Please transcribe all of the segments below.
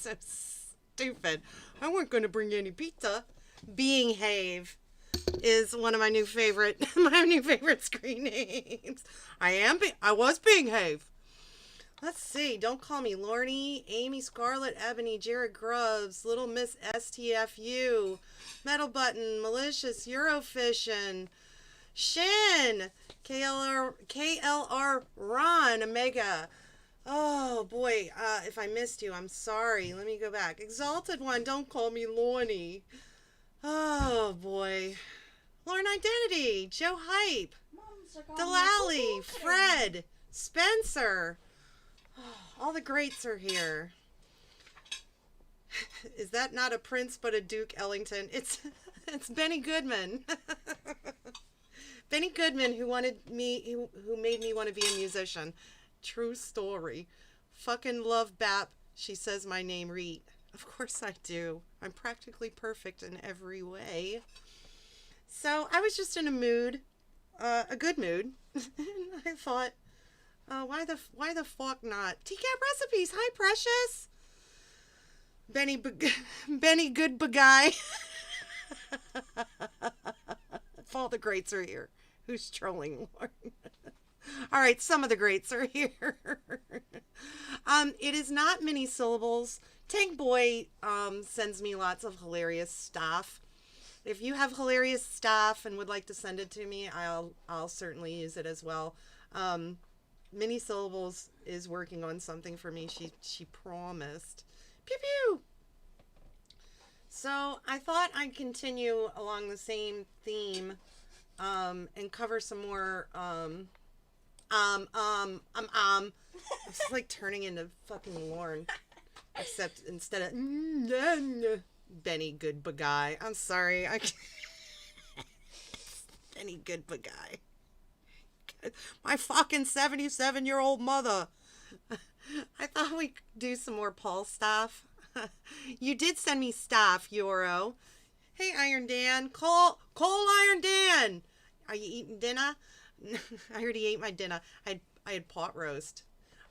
So stupid. I weren't going to bring any pizza. Being Have is one of my new favorite screen names. I was Being Have. Let's see. Don't Call Me Lorne, Amy Scarlett, Ebony, Jared Grubbs, Little Miss STFU, Metal Button, Malicious, Eurofishin, Shin, KLR Ron, Omega. Oh boy, if I missed you, I'm sorry. Let me go back. Exalted One, Don't Call Me Lorne. Oh boy. Lorne Identity, Joe Hype, Delally, Fred, Spencer. All the greats are here. Is that not a prince but a Duke Ellington? It's Benny Goodman. Benny Goodman, who made me want to be a musician. True story. Fucking love Bap. She says my name Reet. Of course I do. I'm practically perfect in every way. So I was just in a mood, a good mood. I thought, why the fuck not? TCAP recipes. Hi, Precious. Benny Good Guy. All the greats are here. Who's trolling Lorne? All right, some of the greats are here. It is not many syllables. Tank Boy sends me lots of hilarious stuff. If you have hilarious stuff and would like to send it to me, I'll certainly use it as well. Many Syllables is working on something for me. She promised. Pew pew. So I thought I'd continue along the same theme and cover some more it's like turning into fucking Lorne, except instead of Benny Good Guy. I'm sorry, Benny Good Guy. My fucking 77-year-old mother. I thought we'd do some more Paul stuff. You did send me stuff, Euro. Hey, Iron Dan. Cole Iron Dan. Are you eating dinner? I already ate my dinner. I had pot roast.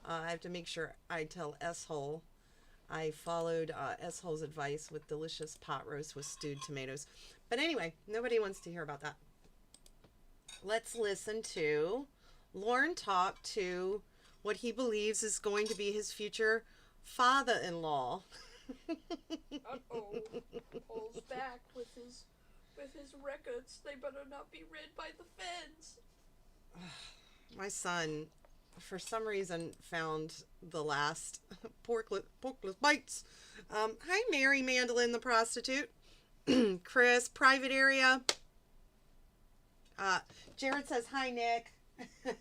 I have to make sure I tell S-Hole. I followed S-Hole's advice with delicious pot roast with stewed tomatoes. But anyway, nobody wants to hear about that. Let's listen to Lorne talk to what he believes is going to be his future father-in-law. Uh-oh. Paul's back with his records. They better not be read by the feds. My son, for some reason, found the last porkless bites. Hi, Mary Mandolin the prostitute. Chris, private area. Jared says hi, Nick.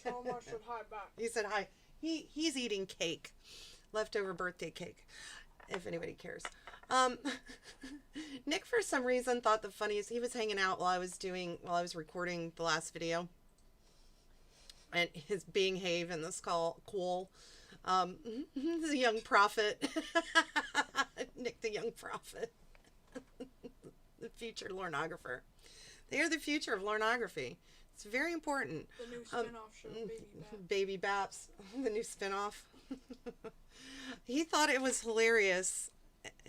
Tell him I said hi back. He said hi. He's eating cake, leftover birthday cake, if anybody cares. Nick, for some reason, thought the funniest. He was hanging out while I was recording the last video, and his Being Have in this call. The young prophet, Nick, the young prophet, the future Lornographer. They are the future of Lornography. It's very important. The new spin-off show, Baby Baps, the new spin-off. He thought it was hilarious.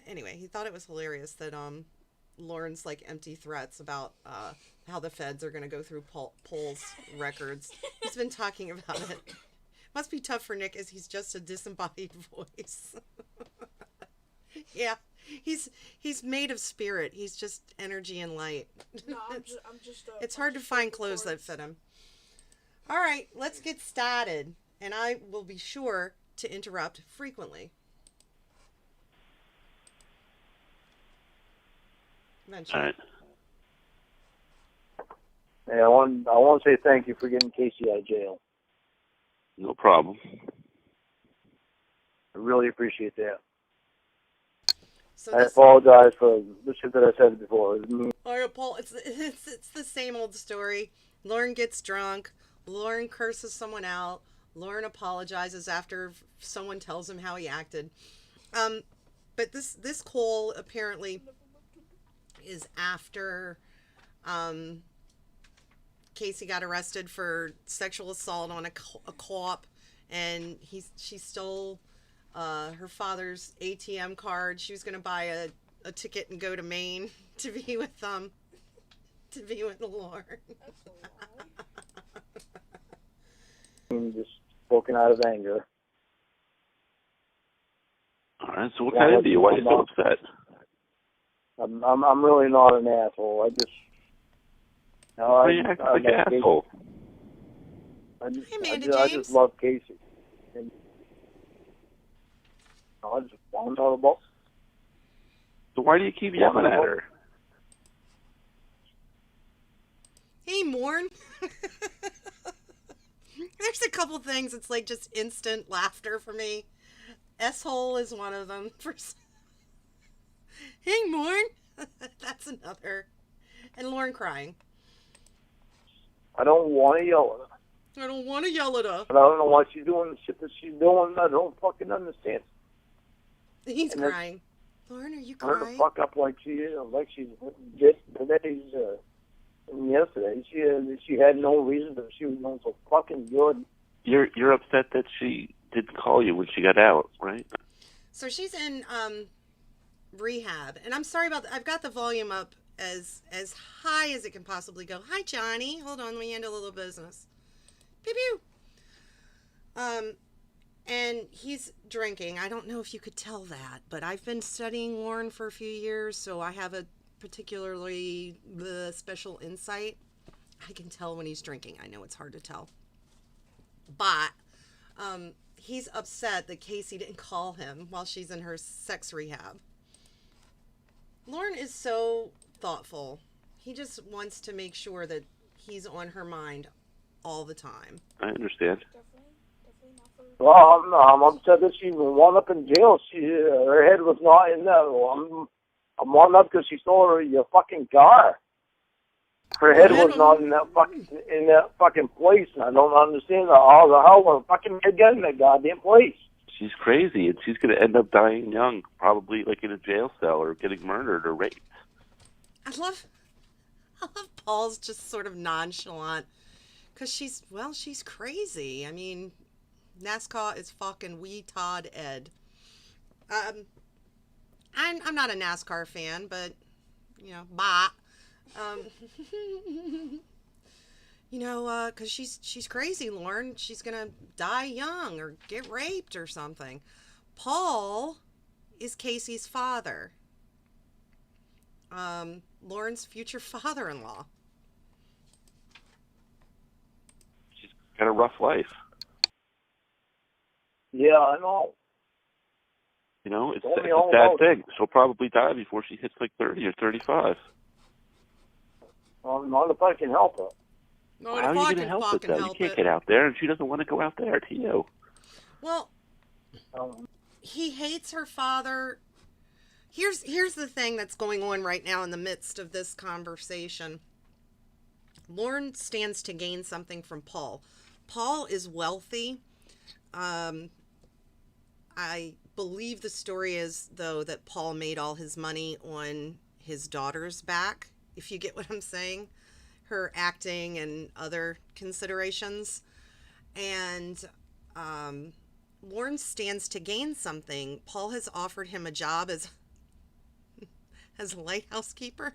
Anyway, he thought it was hilarious that Lorne's like empty threats about how the feds are going to go through Paul's records. He's been talking about it. Must be tough for Nick as he's just a disembodied voice. Yeah. He's made of spirit. He's just energy and light. No, I'm just it's hard to find clothes that fit him. All right, let's get started. And I will be sure to interrupt frequently. All right. Hey, I want to say thank you for getting Casey out of jail. No problem. I really appreciate that. So I apologize for the shit that I said before. Oh, Paul, it's the same old story. Lorne gets drunk. Lorne curses someone out. Lorne apologizes after someone tells him how he acted. But this call apparently is after Casey got arrested for sexual assault on a co-op, and she stole her father's ATM card. She was going to buy a ticket and go to Maine to be with Lorne. That's a lie. I'm just spoken out of anger. All right. So what kind of you? Why are you so upset? I'm really not an asshole. I just. No, Why are you acting like an asshole? I James. just love Casey. And I just want to know about. So why do you keep yelling at her? Hey, Lorne. There's a couple things. It's like just instant laughter for me. S-hole is one of them. Hey, Lorne. That's another. And Lorne crying. I don't want to yell at her. I don't want to yell at her. But I don't know why she's doing the shit that she's doing. I don't fucking understand. He's crying. Lorne, are you Her to crying? fuck up like she did yesterday. She had no reason, but she was doing so fucking good. You're upset that she didn't call you when she got out, right? So she's in rehab, and I'm sorry about that. I've got the volume up as high as it can possibly go. Hi, Johnny. Hold on, let me handle a little business. Pew pew. And he's drinking. I don't know if you could tell that, but I've been studying Lorne for a few years, so I have a particularly special insight. I can tell when he's drinking. I know it's hard to tell. But he's upset that Casey didn't call him while she's in her sex rehab. Lorne is so thoughtful. He just wants to make sure that he's on her mind all the time. I understand. Definitely not for... Well, I'm upset that she wound up in jail. Her head was not in that. I'm wound up because she stole your fucking car. Her head was not in that fucking place. And I don't understand how the hell the fucking head got in that goddamn place. She's crazy, and she's going to end up dying young, probably like in a jail cell or getting murdered or raped. I love Paul's just sort of nonchalant, because she's crazy. I mean, NASCAR is fucking Todd Ed. I'm not a NASCAR fan, but, bah. Because she's crazy, Lorne. She's going to die young or get raped or something. Paul is Casey's father. Lorne's future father-in-law. She's got a rough life. Yeah, I know. It's a sad thing. She'll probably die before she hits like 30 or 35. Not if I can help her. No, How are you going to help it, though? You can't get out there, and she doesn't want to go out there to you. Well, he hates her father. Here's the thing that's going on right now in the midst of this conversation. Lorne stands to gain something from Paul. Paul is wealthy. I believe the story is, though, that Paul made all his money on his daughter's back, if you get what I'm saying. Her acting and other considerations. And Lorne stands to gain something. Paul has offered him a job as a lighthouse keeper.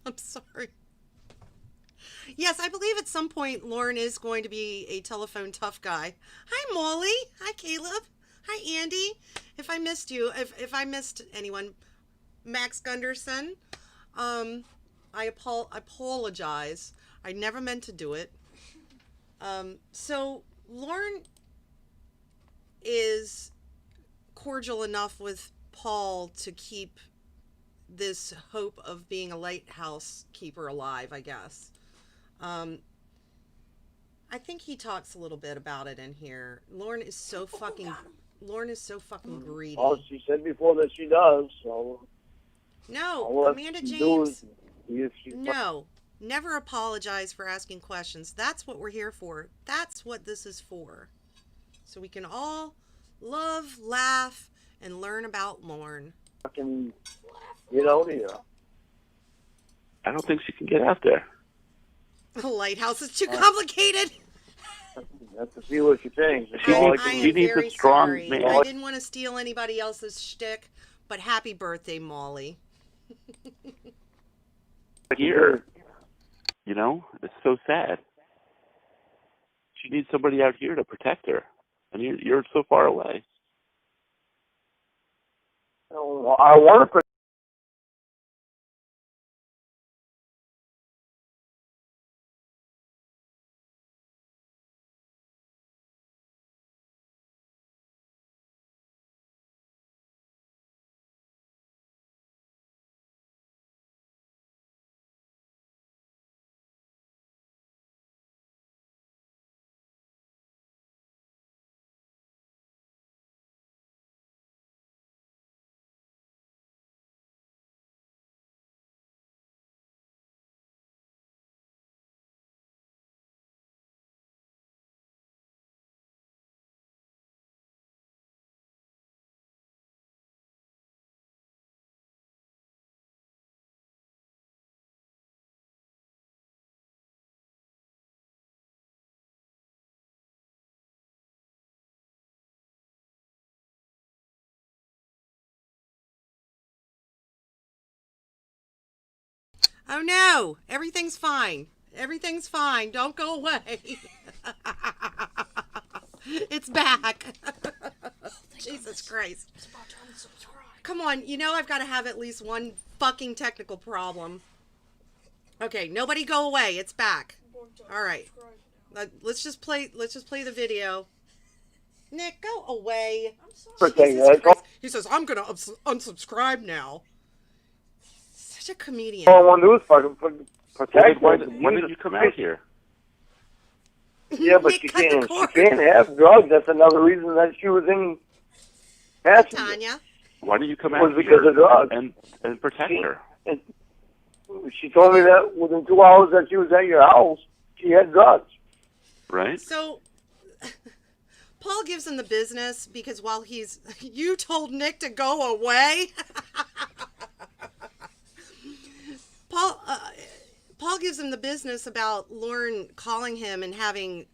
I'm sorry. Yes, I believe at some point Lorne is going to be a telephone tough guy. Hi, Molly. Hi, Caleb. Hi, Andy. If I missed you, if I missed anyone, Max Gunderson, I apologize. I never meant to do it. So Lorne is cordial enough with Paul to keep this hope of being a lighthouse keeper alive, I guess. I think he talks a little bit about it in here. Lorne is so fucking greedy. Well, she said before that she does, so... No, Amanda James, no. Never apologize for asking questions. That's what we're here for. That's what this is for. So we can all love, laugh, and learn about Lorne. Fucking get out of here. I don't think she can get out there. The lighthouse is too complicated. That's to see what she thinks. She I needs- am she needs a very strong sorry. man. I didn't want to steal anybody else's shtick, but happy birthday, Molly. Here, you know, it's so sad. She needs somebody out here to protect her, and you're so far away. Oh, I want to. Oh no, everything's fine. Everything's fine. Don't go away. It's back. Jesus Christ. It's about to unsubscribe. Come on, you know I've got to have at least one fucking technical problem. Okay, nobody go away. It's back. All right. Let's just play the video. Nick, go away. I'm sorry. Jesus Christ. He says, I'm going to unsubscribe now. Such a comedian. All I want to do is fucking protect. When did you come out here? Yeah, but Nick, she cut the can't. She cord. can't have drugs. That's another reason that she was in passenger. Tanya. Why did you come It was out because here of drugs. and protect her? And she told me that within 2 hours that she was at your house, she had drugs. Right? So, Paul gives him the business because while you told Nick to go away. Paul gives him the business about Lorne calling him and having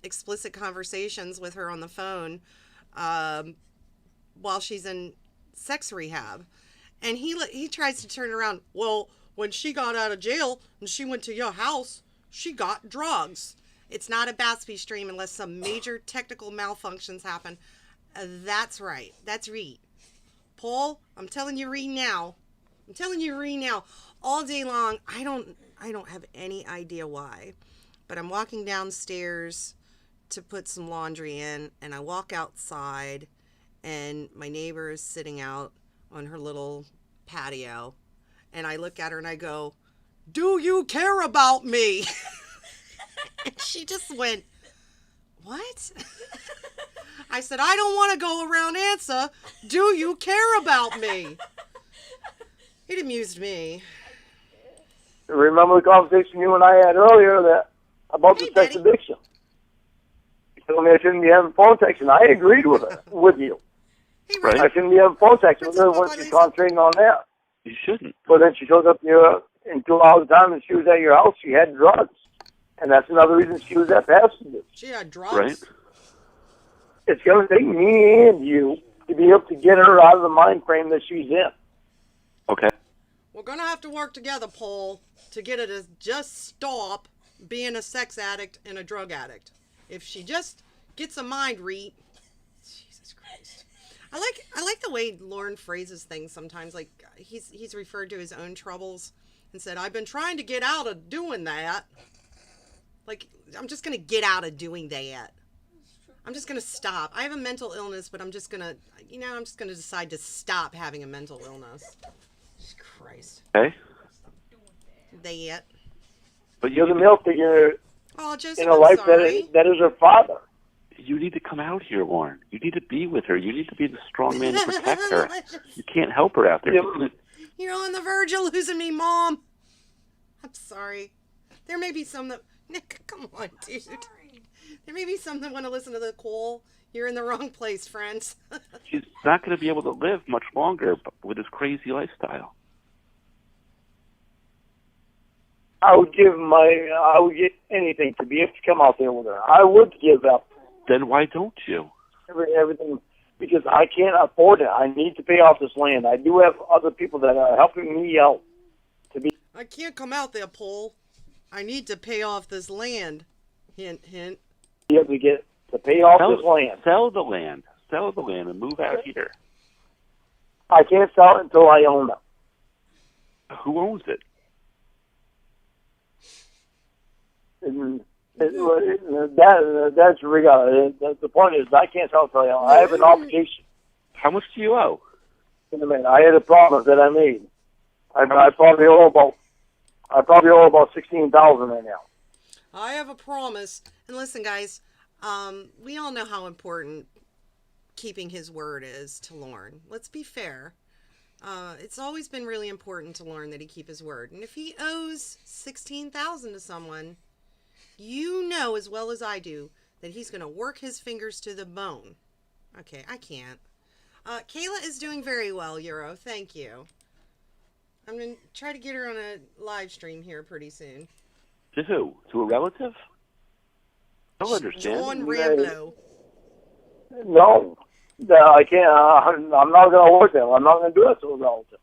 explicit conversations with her on the phone while she's in sex rehab. And he tries to turn around. Well, when she got out of jail and she went to your house, she got drugs. It's not a Batsby stream unless some major technical malfunctions happen. That's right. That's right. Paul, I'm telling you right now. I'm telling you right now. All day long, I don't have any idea why. But I'm walking downstairs to put some laundry in, and I walk outside, and my neighbor is sitting out on her little patio. And I look at her and I go, "Do you care about me?" And she just went, "What?" I said, "I don't want to go around answer, 'Do you care about me?'" It amused me. Remember the conversation you and I had earlier about the sex Betty. addiction? You told me I shouldn't be having phone sex, and I agreed with you. Hey, Right. I shouldn't be having phone sex with her Principal when she's Lisa. concentrating on that. You shouldn't. But then she shows up here in 2 hours' time and she was at your house. She had drugs. And that's another reason she was at passenger. She had drugs. Right? It's going to take me and you to be able to get her out of the mind frame that she's in. Okay. We're going to have to work together, Paul, to get her to just stop being a sex addict and a drug addict. If she just gets a mind read. Jesus Christ. I like the way Lorne phrases things sometimes. Like he's referred to his own troubles and said, "I've been trying to get out of doing that." Like, I'm just going to get out of doing that. I'm just going to stop. I have a mental illness, but I'm just going to decide to stop having a mental illness. Jesus Christ. Okay. That. But You're the male figure Oh, Joseph, in a I'm life sorry. that is her father. you need to come out here, Lorne. You need to be with her. You need to be the strong man to protect her. You can't help her out there. Yeah. You're on the verge of losing me, Mom. I'm sorry. There may be some that... Nick, come on, dude. Sorry. There may be some that want to listen to the call. You're in the wrong place, friends. She's not going to be able to live much longer with this crazy lifestyle. I would give anything to be able to come out there with her. I would give up Then why don't you? everything because I can't afford it. I need to pay off this land. I do have other people that are helping me out to be. I can't come out there, Paul. I need to pay off this land. Hint, hint. Able to get to pay off this land. Sell the land. Sell the land and move out here. I can't sell it until I own it. Who owns it? That's regardless. The point is, I can't sell it until I own it. I have an obligation. How much do you owe? In a minute, I had a promise that I made. I probably owe about $16,000 right now. I have a promise. And listen, guys, we all know how important keeping his word is to Lorne. Let's be fair. It's always been really important to Lorne that he keep his word. And if he owes $16,000 to someone, you know as well as I do that he's going to work his fingers to the bone. Okay, I can't. Kayla is doing very well, Euro. Thank you. I'm going to try to get her on a live stream here pretty soon. To who? To a relative? I don't understand. John Ramblo. No, I can't. I'm not going to work them. I'm not going to do it to a relative.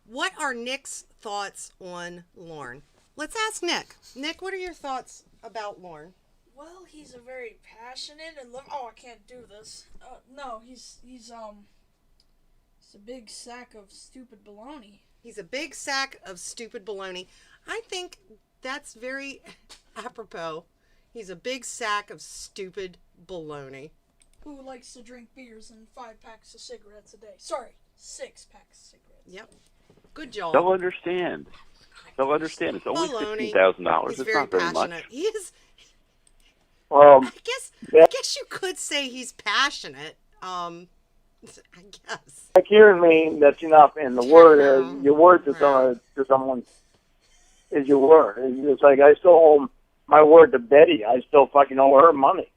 What are Nick's thoughts on Lorne? Let's ask Nick. Nick, what are your thoughts about Lorne? Well, he's a very passionate and oh, I can't do this. No, he's a big sack of stupid baloney. He's a big sack of stupid baloney. I think that's very apropos. He's a big sack of stupid baloney. Who likes to drink beers and 5 packs of cigarettes a day. Sorry, 6 packs of cigarettes. Yep. Good job. They'll understand. They'll understand. It's only $16,000. It's not very much. He is. I guess you could say he's passionate. I guess. Like hearing me, that's enough. And the word, your word to someone is your word. It's like I still owe my word to Betty. I still fucking owe her money.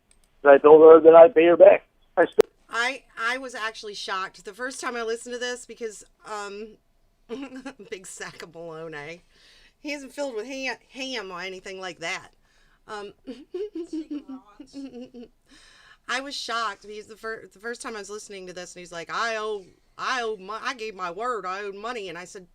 I told her that I'd pay her back. I was actually shocked the first time I listened to this because big sack of bologna. He isn't filled with ham or anything like that. I was shocked. He's the first time I was listening to this, and he's like, I gave my word. I owed money, and I said,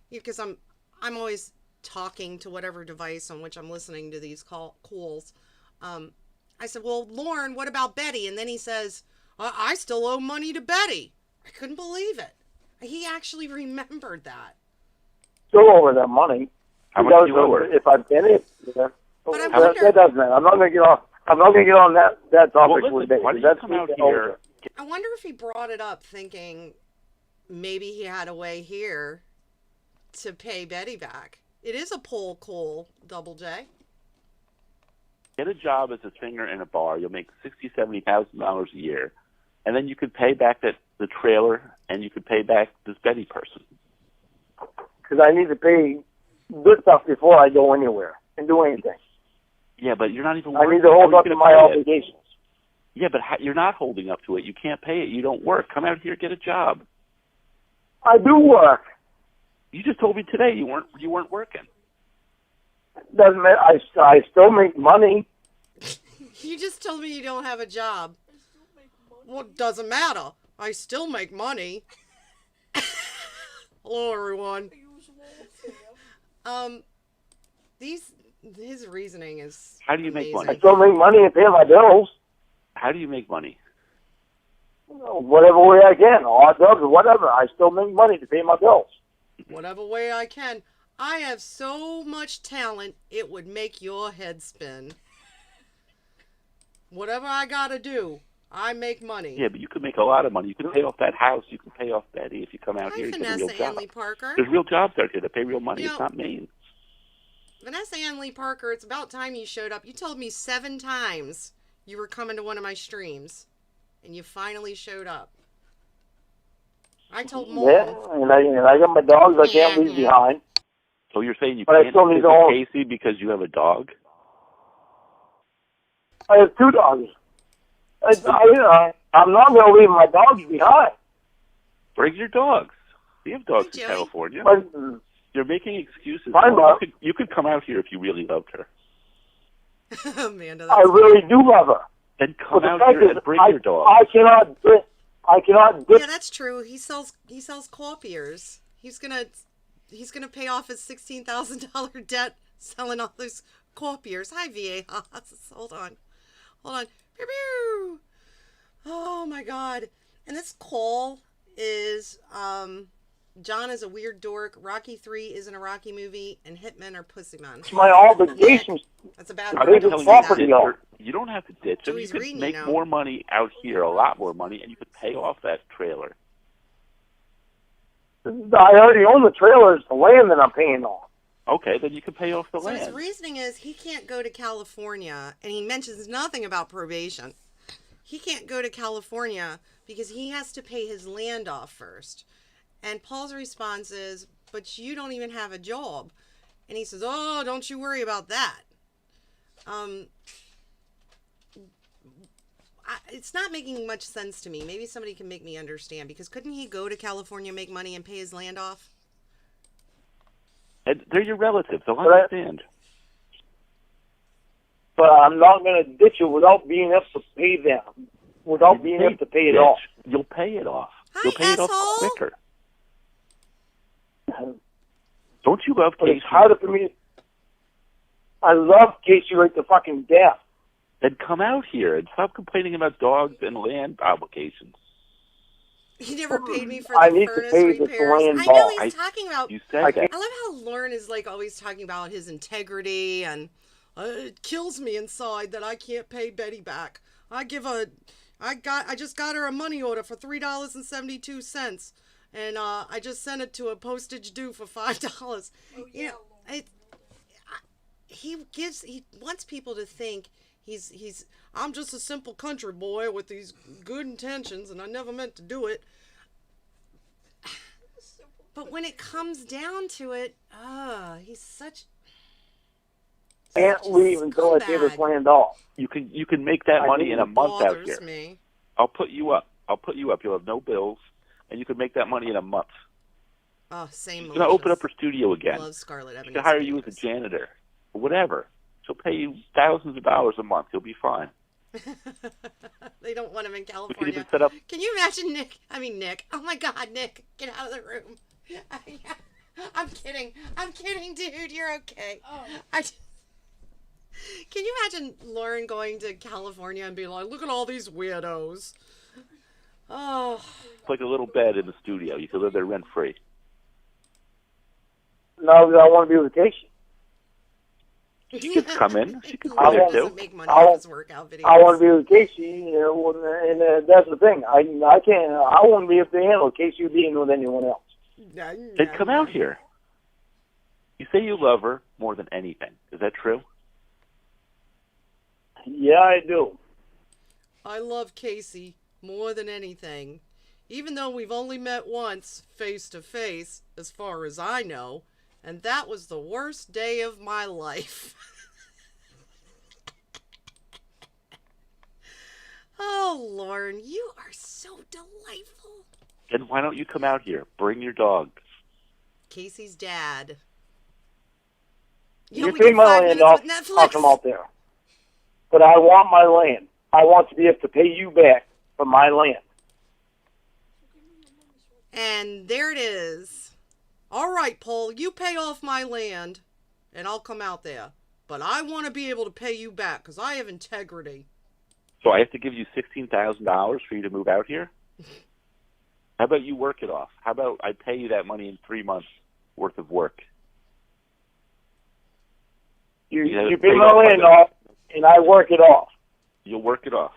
because I'm always talking to whatever device on which I'm listening to these calls. I said, well, Lorne, what about Betty? And then he says, I still owe money to Betty. I couldn't believe it. He actually remembered that. Still owe her that money. How much do you owe her? If I've been it, but I wonder, that doesn't matter. I'm not going to get on. I'm not going to get on that topic with Betty. Why don't you come out here? I wonder if he brought it up thinking maybe he had a way here to pay Betty back. It is a poll call, Double J. Get a job as a singer in a bar. You'll make $60,000-$70,000 a year, and then you could pay back the trailer, and you could pay back this Betty person. Because I need to pay this stuff before I go anywhere and do anything. Yeah, but you're not even. I need to hold up to my obligations. Yeah, but you're not holding up to it. You can't pay it. You don't work. Come out here, get a job. I do work. You just told me today you weren't working. Doesn't matter. I still make money. You just told me you don't have a job. Well, it doesn't matter. I still make money. Hello, everyone. His reasoning is. How do you make money? I still make money and pay my bills. How do you make money? Whatever way I can, hot dogs or whatever. I still make money to pay my bills. Whatever way I can. I have so much talent, it would make your head spin. Whatever I gotta do, I make money. Yeah, but you could make a lot of money. You could pay off that house. You can pay off Betty if you come out here and get a real job. Parker. There's real jobs out here that pay real money. It's not mean. Vanessa Ann Lee Parker, it's about time you showed up. You told me 7 times you were coming to one of my streams, and you finally showed up. I told Mom. Yeah, and I got my dogs I can't leave behind. So you're saying you but can't visit Casey because you have a dog? I have 2 dogs. I'm not going to leave my dogs behind. Bring your dogs. We have dogs Hi, in Joey. California. But, You're making excuses. Fine, Mark. You could come out here if you really loved her. Amanda, I that's really do love her. Then But come the out fact here is, and bring I, your dog. I cannot ditch. yeah, that's true. He sells copiers. He's gonna pay off his $16,000 debt selling all those copiers. Hi, VA Haas. Hold on. Pew, pew. Oh my God. And this call is John is a weird dork. Rocky 3 isn't a Rocky movie, and Hitmen are pussy men. It's my obligation. That's a bad I'm word. not Don't telling say you property to that. ditch law. her. You don't have to ditch them. You Joey's could reading, make you know. more money out here, a lot more money, and you could pay off that trailer. I already own the trailer. It's the land that I'm paying off. Okay, then you can pay off the So his land. reasoning is he can't go to California, and he mentions nothing about probation. He can't go to California because he has to pay his land off first. And Paul's response is, but you don't even have a job. And he says, oh, don't you worry about that. It's not making much sense to me. Maybe somebody can make me understand, because couldn't he go to California, make money, and pay his land off? And they're your relatives. They'll But understand. But I'm not going to ditch it without being able to pay them. Without being able to pay it off. You'll pay it off. Hi, You'll pay it off asshole. quicker. Don't you love But Casey? it's harder for me. I love Casey right to fucking death. Then come out here and stop complaining about dogs and land obligations. He never paid me for I the need to furnace pay the repairs. land I know off. he's talking about. You said I that. I love how Lorne is like always talking about his integrity, and it kills me inside that I can't pay Betty back. I just got her a money order for $3.72, and I just sent it to a postage due for $5. Oh, You yeah, know, he wants people to think I'm just a simple country boy with these good intentions, and I never meant to do it. But when it comes down to it, he's such. Can't leave until I pay this land off. You can make that money in a month out Bothers here. me. I'll put you up. You'll have no bills, and you can make that money in a month. Oh, same. She's gonna open up her studio again. Love Scarlett Evans. She can hire you as a janitor or whatever. She'll pay you thousands of dollars a month. You'll be fine. They don't want him in We can California. even set up. Can you imagine Nick? Oh my God, Nick, get out of the room. I'm kidding, dude. You're okay. Oh. Can you imagine Lauren going to California and being like, look at all these weirdos? Oh. It's like a little bed in the studio. You can live there rent free. No, I want to be with Casey. She could come in. She could Lauren come there doesn't too. make money off his workout videos. I want to be with Casey, and that's the thing. I can't. I won't be able to handle Casey being with anyone else. Then come out here. You say you love her more than anything. Is that true? Yeah, I do. I love Casey more than anything. Even though we've only met once, face to face, as far as I know, and that was the worst day of my life. Oh, Lorne, you are so delightful. Then why don't you come out here? Bring your dog. Casey's dad. You only pay get my 5 land minutes off, with I'll Netflix. come out there. But I want my land. I want to be able to pay you back for my land. And there it is. All right, Paul, you pay off my land, and I'll come out there. But I want to be able to pay you back, because I have integrity. So I have to give you $16,000 for you to move out here? How about you work it off? How about I pay you that money in 3 months worth of work? You Yeah, pay pay my off land my- off, and I work it off. You'll work it off.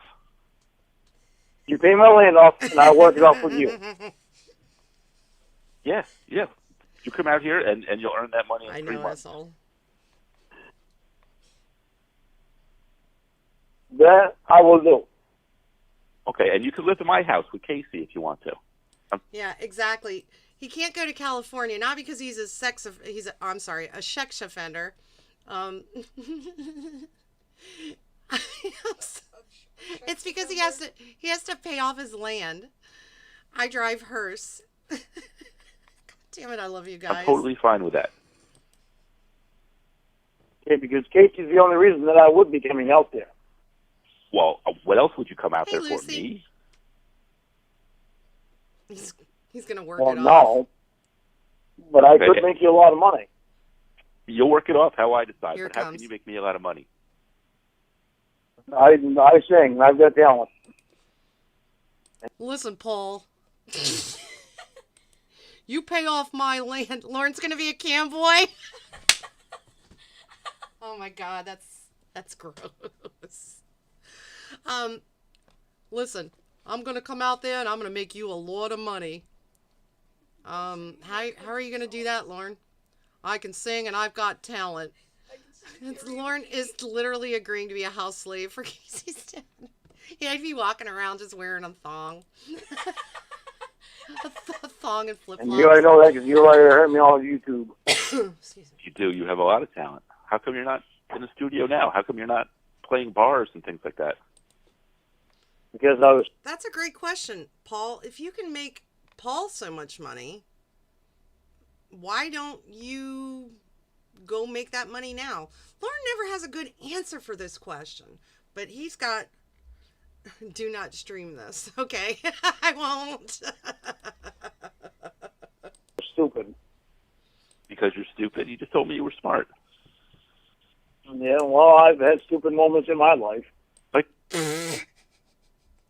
You pay my land off, and I work it off with you. Yeah. You come out here and you'll earn that money in I 3 know, months. asshole. That I will do. Okay, and you can live in my house with Casey if you want to. Yeah, exactly. He can't go to California, not because he's a sex offender. It's because he has to pay off his land. I drive hearse. Damn it, I love you I'm guys. totally fine with that. Okay, because Casey's the only reason that I would be coming out there. Well, what else would you come out Hey, there for? Lucy. Me? He's gonna work Well, it off. no. But I Okay. could make you a lot of money. You'll work it off how I decide. Here But it how comes. can you make me a lot of money? I sing. I've got talent. Listen, Paul. You pay off my land. Lorne's gonna be a cam boy. Oh my god, that's gross. Listen, I'm gonna come out there and I'm gonna make you a lot of money. How are you gonna do that, Lorne? I can sing and I've got talent. Lorne is literally agreeing to be a house slave for Casey's dad. Yeah, he'd be walking around just wearing a thong. a thong and flip-flops. And you already know that because you already heard me on YouTube. Excuse me. You do. You have a lot of talent. How come you're not in the studio now? How come you're not playing bars and things like that? Because I was... That's a great question, Paul. If you can make Paul so much money, why don't you go make that money now? Lorne never has a good answer for this question, but he's got... Do not stream this, okay? I won't. Stupid. Because you're stupid? You just told me you were smart. Yeah, well, I've had stupid moments in my life. Like,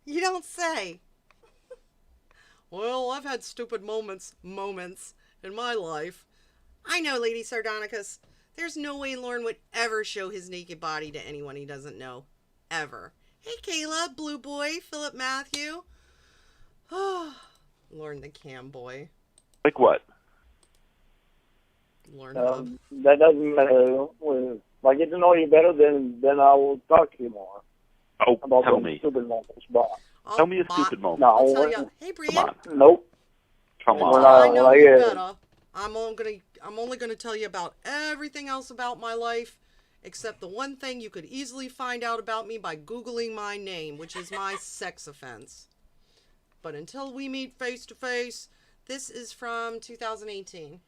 You don't say. Well, I've had stupid moments in my life. I know, Lady Sardonicus. There's no way Lorne would ever show his naked body to anyone he doesn't know. Ever. Hey, Kayla, Blue Boy, Philip Matthew. Lorne the cam boy. like what? Lorne Hub. That doesn't matter. If I get to know you better, then I will talk to you more Oh, about tell those me. stupid moments. But Tell me a stupid moment. no, I'll tell you. Hey, Brian. Come on. nope. Come Until on. I know you Well, better, I'm only gonna tell you about everything else about my life, except the one thing you could easily find out about me by Googling my name, which is my sex offense. But until we meet face to face, this is from 2018.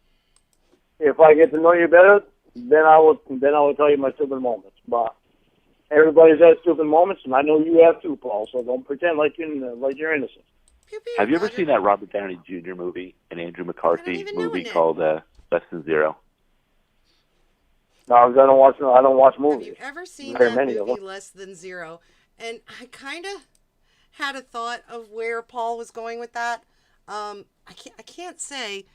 If I get to know you better, then I will tell you my stupid moments. But everybody's had stupid moments, and I know you have too, Paul. So don't pretend like you're innocent. Pew, pew, Have you ever Roger. seen that Robert Downey Jr. movie, an Andrew McCarthy even know movie it, Nick. called Less Than Zero? No, I don't watch Have movies. you ever seen Very that many of movie them. Less Than Zero? And I kind of had a thought of where Paul was going with that. I can't say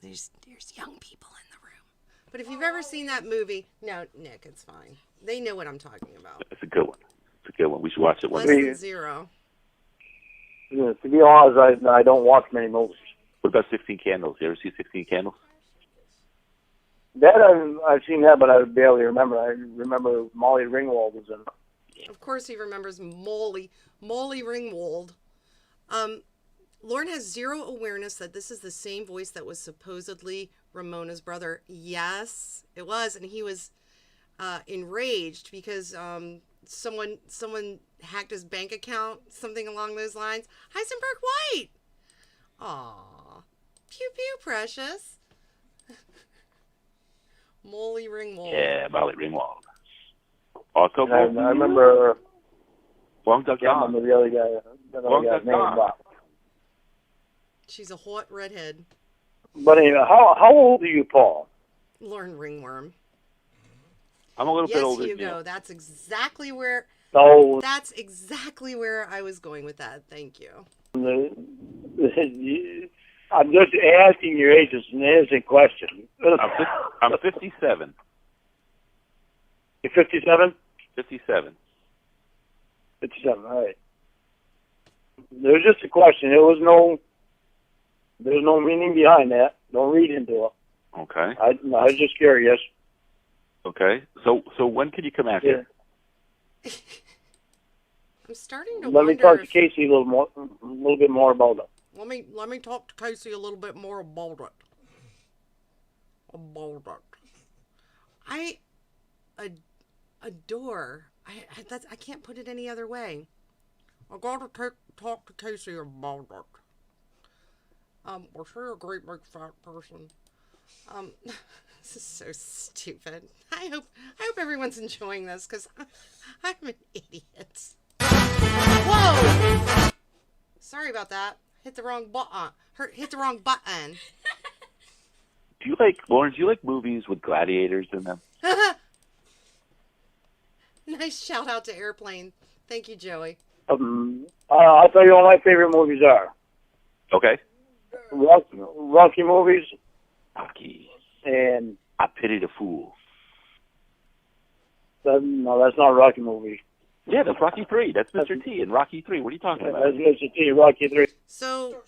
there's young people in the room. But if you've ever seen that movie, no, Nick, it's fine. They know what I'm talking about. It's a good one. It's a good one. We should watch it one Less day. Than Zero. Yeah, to be honest, I don't watch many movies. What about 16 Candles? You ever see 16 Candles? That I've seen that, but I barely remember. I remember Molly Ringwald was in it. Of course he remembers Molly Ringwald. Lorne has zero awareness that this is the same voice that was supposedly Ramona's brother. Yes, it was, and he was enraged because someone hacked his bank account, something along those lines. Heisenberg White. Aw, pew pew, precious. Molly Ringwald. Yeah, Molly Ringwald. Also, I remember. Wong Duck Yeah, I Dong. remember the other guy's name. But She's a hot redhead. anyway, how old are you, Paul? Lorne Ringworm. I'm a little bit Yes, older than Hugo. you. That's exactly where. So That's exactly where I was going with that. Thank you. I'm just asking your age. It's an innocent question. I'm 57. You're 57? 57. 57, all right. There's just a question. There's no meaning behind that. Don't read into it. Okay. I was just curious. Okay. So when can you come out here? I'm starting to Let wonder me talk to if- Casey a little bit more about it. Let me talk to Casey a little bit more about it. I adore. I can't put it any other way. I gotta talk to Casey about it. Was she a great big fat person? This is so stupid. I hope everyone's enjoying this because I'm an idiot. Whoa! Sorry about that. Hit the wrong button. Hit the wrong button. Lorne, do you like movies with gladiators in them? Nice shout out to Airplane. Thank you, Joey. I'll tell you what my favorite movies are. Okay. Rocky movies. Rocky. And I Pity the Fool. no, that's not a Rocky movie. Yeah, that's Rocky 3. That's Mr. T in Rocky 3. What are you talking about? That's Mr. T, Rocky 3. So,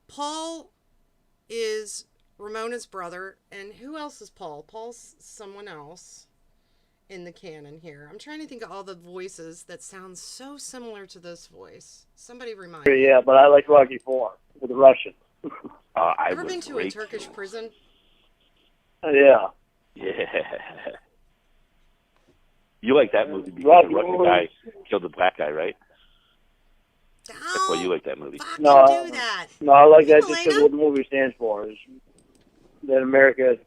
Paul is Ramona's brother, and who else is Paul? Paul's someone else in the canon here. I'm trying to think of all the voices that sound so similar to this voice. Somebody remind me. Yeah, but I like Rocky 4 with the Russian. Ever been to a Turkish prison? Yeah. Yeah. You like that movie because the Russian guy killed the black guy, right? That's why you like that movie. No, do that. No, I like that Elena? just because what the movie stands for is that America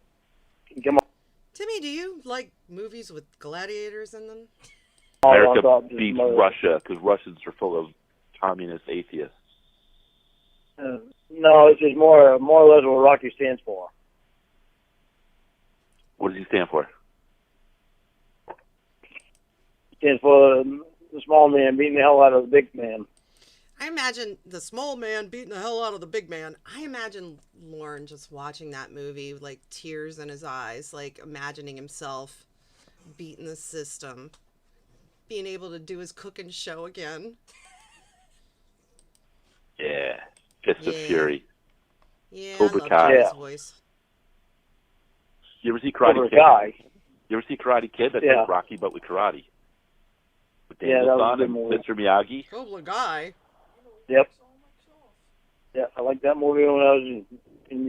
can come up. Timmy, do you like movies with gladiators in them? America beats Russia because Russians are full of communist atheists. No, it's just more or less what Rocky stands for. What does he stand for? Stands for the small man beating the hell out of the big man. I imagine the small man beating the hell out of the big man. I imagine Lorne just watching that movie with like tears in his eyes, like imagining himself beating the system, being able to do his cooking show again. Yeah. Fist of Fury. Yeah, Cobra I love Kai. Joey's voice. You ever see Karate Cobra Kid? Kai. You ever see Karate Kid? That's like Rocky, but with karate. With Yeah, that was a good and movie. Mr. Miyagi. Cobra Kai. Yep. Yeah, I liked that movie when I was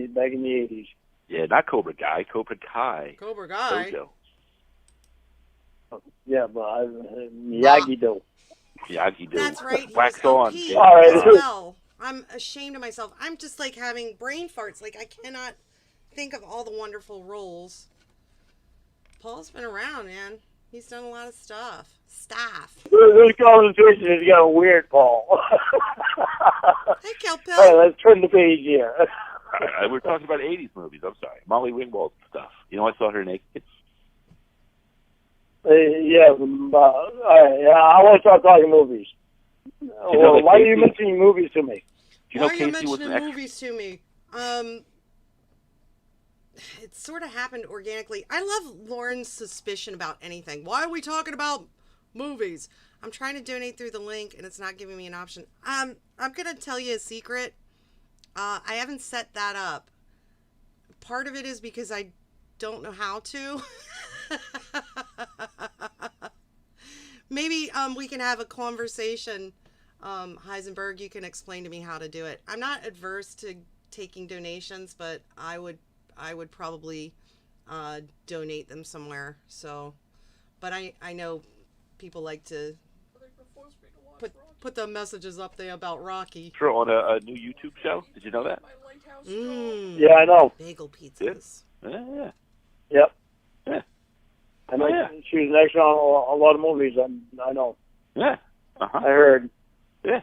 back in the 80s. Yeah, not Cobra Kai. Cobra Kai. Cobra Kai. Dojo. Yeah, but Miyagi-Do. Miyagi-Do. That's right. Wax on. Pete, All right. as well. I'm ashamed of myself. I'm just like having brain farts. Like I cannot think of all the wonderful roles. Paul's been around, man. He's done a lot of stuff. This conversation is getting weird, Paul. Hey, Kelpil. All right, let's turn the page here. We're talking about 80s movies. I'm sorry. Molly Ringwald stuff. You know, I saw her naked. Yeah, all right, I want to start talking movies. Well, why are you mentioning movies to me? Do you know Why are you Casey was mentioning an extra? movies to me? It sort of happened organically. I love Lauren's suspicion about anything. Why are we talking about movies? I'm trying to donate through the link, and it's not giving me an option. I'm going to tell you a secret. I haven't set that up. Part of it is because I don't know how to. Maybe we can have a conversation. Heisenberg, you can explain to me how to do it. I'm not adverse to taking donations, but I would probably donate them somewhere. So, but I know people like to put the messages up there about Rocky. Her on a new YouTube show. Did you know that? Yeah, I know. Bagel pizzas. Yeah. Yep. Yeah. I know. She was an extra on a lot of movies. I know. Yeah. Uh-huh. I heard. Yeah.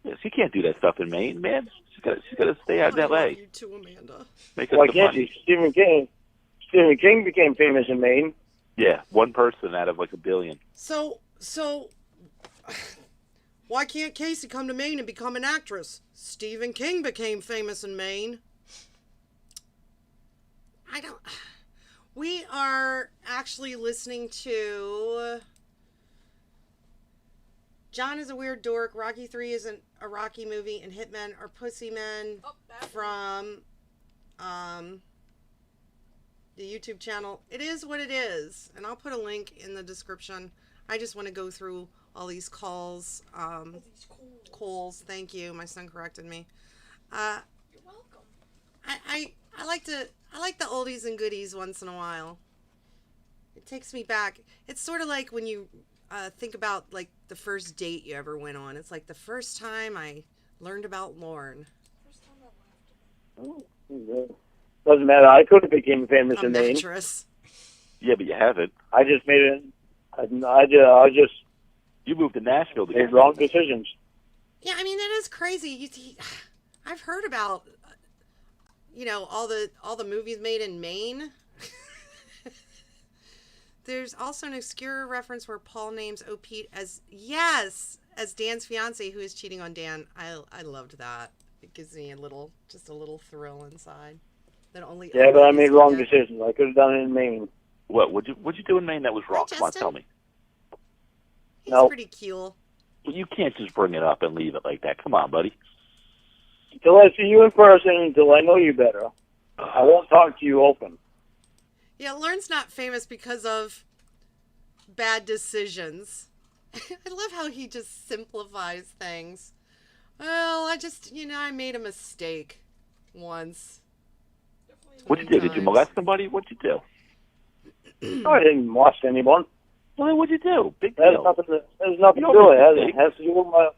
Yeah, she can't do that stuff in Maine, man. She's got to stay out in L.A. You too, Amanda. Make Why us the can't money. she? Stephen King became famous in Maine. Yeah, one person out of like 1 billion. So, why can't Casey come to Maine and become an actress? Stephen King became famous in Maine. We are actually listening to John is a Weird Dork, Rocky 3 isn't a Rocky movie, and Hitmen are Pussy Men from the YouTube channel. It is what it is, and I'll put a link in the description. I just want to go through all these calls. Calls, thank you. My son corrected me. You're welcome. I like the oldies and goodies once in a while. It takes me back. It's sort of like when you think about like the first date you ever went on. It's like the first time I Learned about Lorne. First time I laughed at him. Doesn't matter. I could have became famous A in Maine. mattress. Yeah, but you haven't. I just made it. I just You moved to Nashville to made get wrong famous. decisions. Yeah, I mean, it is crazy. I've heard about, all the movies made in Maine. There's also an obscure reference where Paul names O'Pete as Dan's fiance who is cheating on Dan. I loved that. It gives me just a little thrill inside. That only Yeah, but I O'Pete made is wrong good. decisions. I could have done it in Maine. What'd you do in Maine that was wrong? Hi, Come on, Justin. tell me. He's No. pretty cool. Well, you can't just bring it up and leave it like that. Come on, buddy. Until I see you in person, until I know you better, I won't talk to you open. Yeah, Lorne's not famous because of bad decisions. I love how he just simplifies things. Well, I made a mistake once. What'd you do? Did you molest somebody? What'd you do? No, I didn't molest anyone. Well, then what'd you do? Big That has deal. nothing to You do don't with it. make It has to do with my.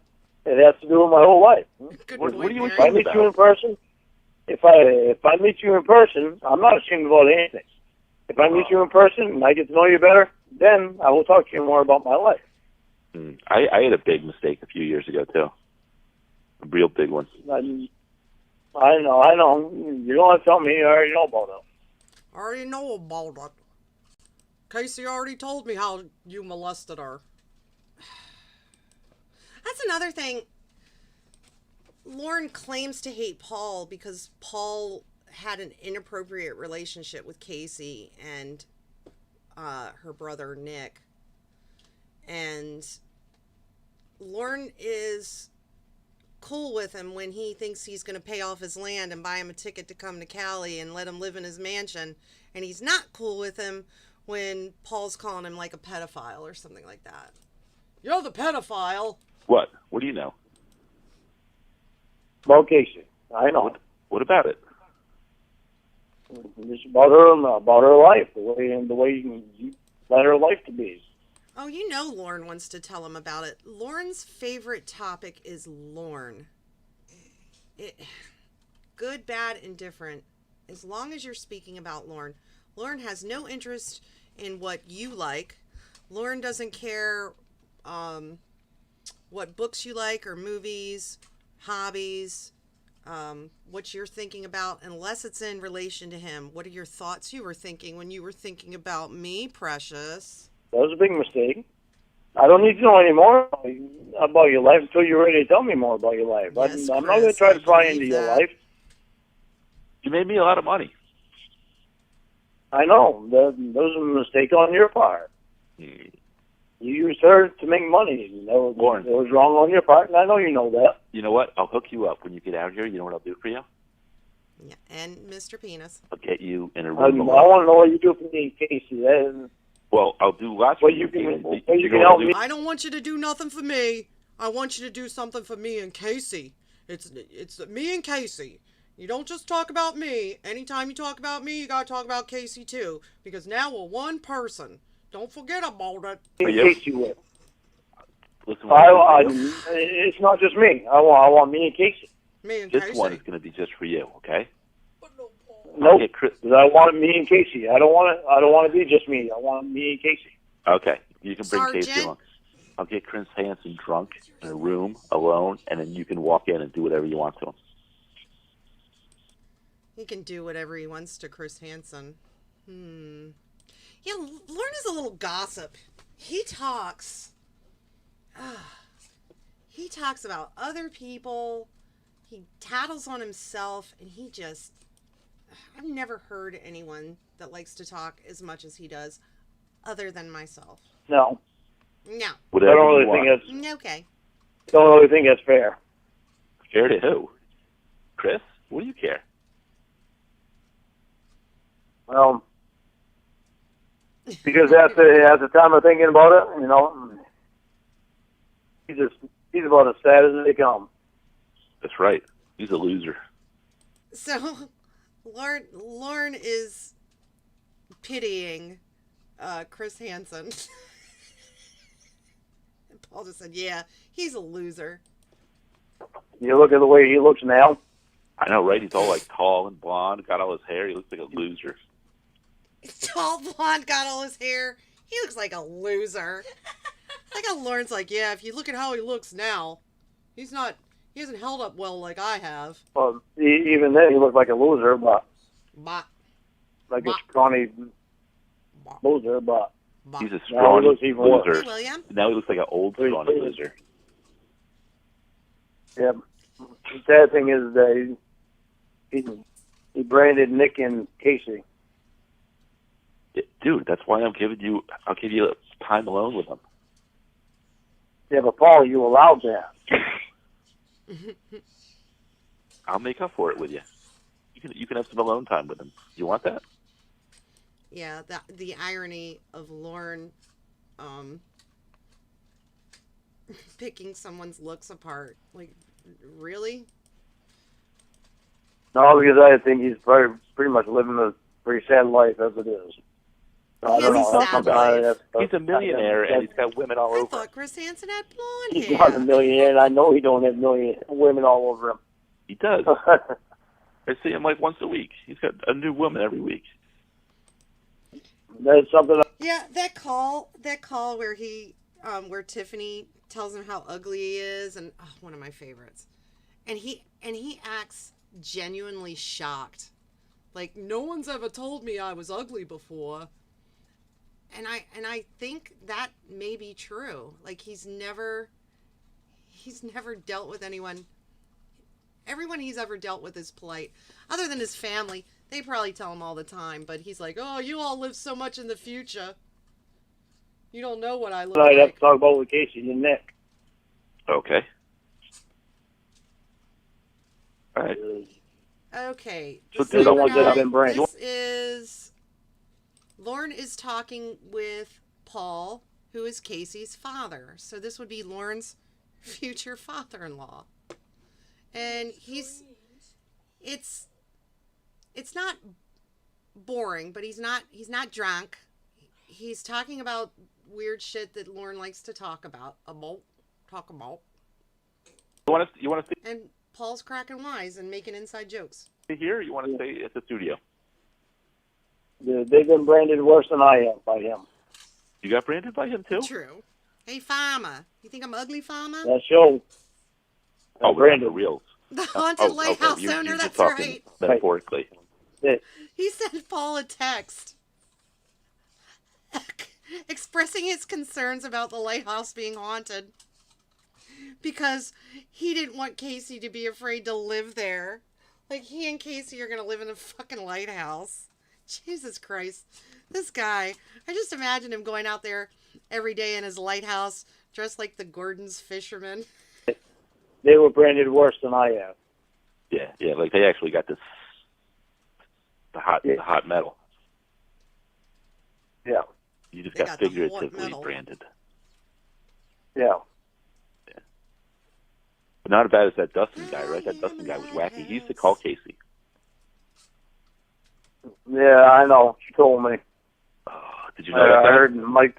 It has to do with my whole life. Good What point, are you Mary. If I meet you in person, if I meet you in person, I'm not ashamed about anything. If I meet you in person and I get to know you better, then I will talk to you more about my life. I had a big mistake a few years ago, too. A real big one. I know. You don't have to tell me. I already know about it. I already know about it. Casey already told me how you molested her. That's another thing. Lorne claims to hate Paul because Paul had an inappropriate relationship with Casey and her brother Nick. And Lorne is cool with him when he thinks he's going to pay off his land and buy him a ticket to come to Cali and let him live in his mansion. And he's not cool with him when Paul's calling him like a pedophile or something like that. You're the pedophile. What? What do you know? About Casey. I know. What about it? It's about her life, the way you let her life to be. Oh, Lorne wants to tell him about it. Lorne's favorite topic is Lorne. Good, bad, indifferent. As long as you're speaking about Lorne. Lorne has no interest in what you like. Lorne doesn't care what books you like or movies, hobbies, what you're thinking about, unless it's in relation to him. What are your thoughts you were thinking when you were thinking about me, precious? That was a big mistake. I don't need to know any more about your life until you're ready to tell me more about your life. Yes, I'm not going to Chris, try to I pry believe into your that. life. You made me a lot of money. I know. That was a mistake on your part. You used her to make money. Lorne. It was wrong on your part, and I know you know that. You know what? I'll hook you up when you get out here. You know what I'll do for you? Yeah, and Mr. Penis. I'll get you in a I room alone. want to know what you do for me, Casey. Well, I'll do lots Well, for you can- Peter. well, You you know can what I'll help do? me. I don't want you to do nothing for me. I want you to do something for me and Casey. It's me and Casey. You don't just talk about me. Anytime you talk about me, you gotta talk about Casey too. Because now we're one person. Don't forget about it. For you? Casey with. Listen, what I'll do for you. It's not just me. I want me and Casey. Me and This Casey. one is going to be just for you, okay? But no, Paul. Nope. Okay, Chris. Because I want me and Casey. I don't want to be just me. I want me and Casey. Okay, you can bring Casey Sergeant. along. I'll get Chris Hansen drunk in a room alone, and then you can walk in and do whatever you want to him. He can do whatever he wants to Chris Hansen. Yeah, Lorne is a little gossip. He talks. He talks about other people. He tattles on himself, and he just... I've never heard anyone that likes to talk as much as he does, other than myself. No. No. I Whatever don't really you think want. that's Okay. don't really think that's fair. Fair to who? Chris? What do you care? Well, because at the time of thinking about it, he's about as sad as they come. That's right. He's a loser. So, Lorne is pitying Chris Hansen. And Paul just said, yeah, he's a loser. You look at the way he looks now. I know, right? He's all like tall and blonde, got all his hair. He looks like a loser. Tall blonde, got all his hair. He looks like a loser. Like how Lorne's like, yeah, if you look at how he looks now, he hasn't held up well like I have. Well, even then, he looked like a loser, but Bah, like bah, a scrawny bah, loser, but bah. He's a now he scrawny looks even worse. loser. Hey, William. Now he looks like an old scrawny loser. Yeah. The sad thing is that he branded Nick and Casey. Dude, that's why I'll give you time alone with him. Yeah, but Paul, you allowed that. I'll make up for it with you. You can have some alone time with him. You want that? Yeah, the irony of Lorne picking someone's looks apart. Like, really? No, because I think he's pretty much living a pretty sad life as it is. I He don't has a know. sad That's- life. He's a millionaire and he's got women all I over. thought Chris Hansen had blonde He's hair. not a millionaire, and I know he don't have women all over him. He does. I see him like once a week. He's got a new woman every week. That's something. Yeah, that call where where Tiffany tells him how ugly he is, and one of my favorites. And he acts genuinely shocked, like no one's ever told me I was ugly before. And I think that may be true. Like he's never dealt with anyone. Everyone he's ever dealt with is polite, other than his family. They probably tell him all the time, but he's like, "Oh, you all live so much in the future. You don't know what I look I'd have like." to talk about with Casey and Nick. Okay. All right. Okay. So so the ones that have been branded. This is Lorne is talking with Paul, who is Casey's father. So this would be Lorne's future father-in-law. And it's not boring, but he's not drunk. He's talking about weird shit that Lorne likes to talk about. Talk about. You want to stay And Paul's cracking wise and making inside jokes. here, or you want to stay at the studio? They've been branded worse than I am by him. You got branded by him too? True. Hey, Farmer. You think I'm ugly, Farmer? That show. Oh, we're on the reels. The haunted lighthouse okay. owner, You're that's talking right. metaphorically. He sent Paul a text expressing his concerns about the lighthouse being haunted because he didn't want Casey to be afraid to live there. Like, he and Casey are going to live in a fucking lighthouse. Jesus Christ. This guy, I just imagine him going out there every day in his lighthouse dressed like the Gordon's fisherman. They were branded worse than I am. Yeah, like they actually got the hot metal. Yeah. You just They got got the hot figuratively metal. branded. Yeah. But not as bad as that Dustin guy, right? That Dustin guy was wacky. He used to call Casey. Yeah, I know. She told me. Oh, did you know that? I heard Mike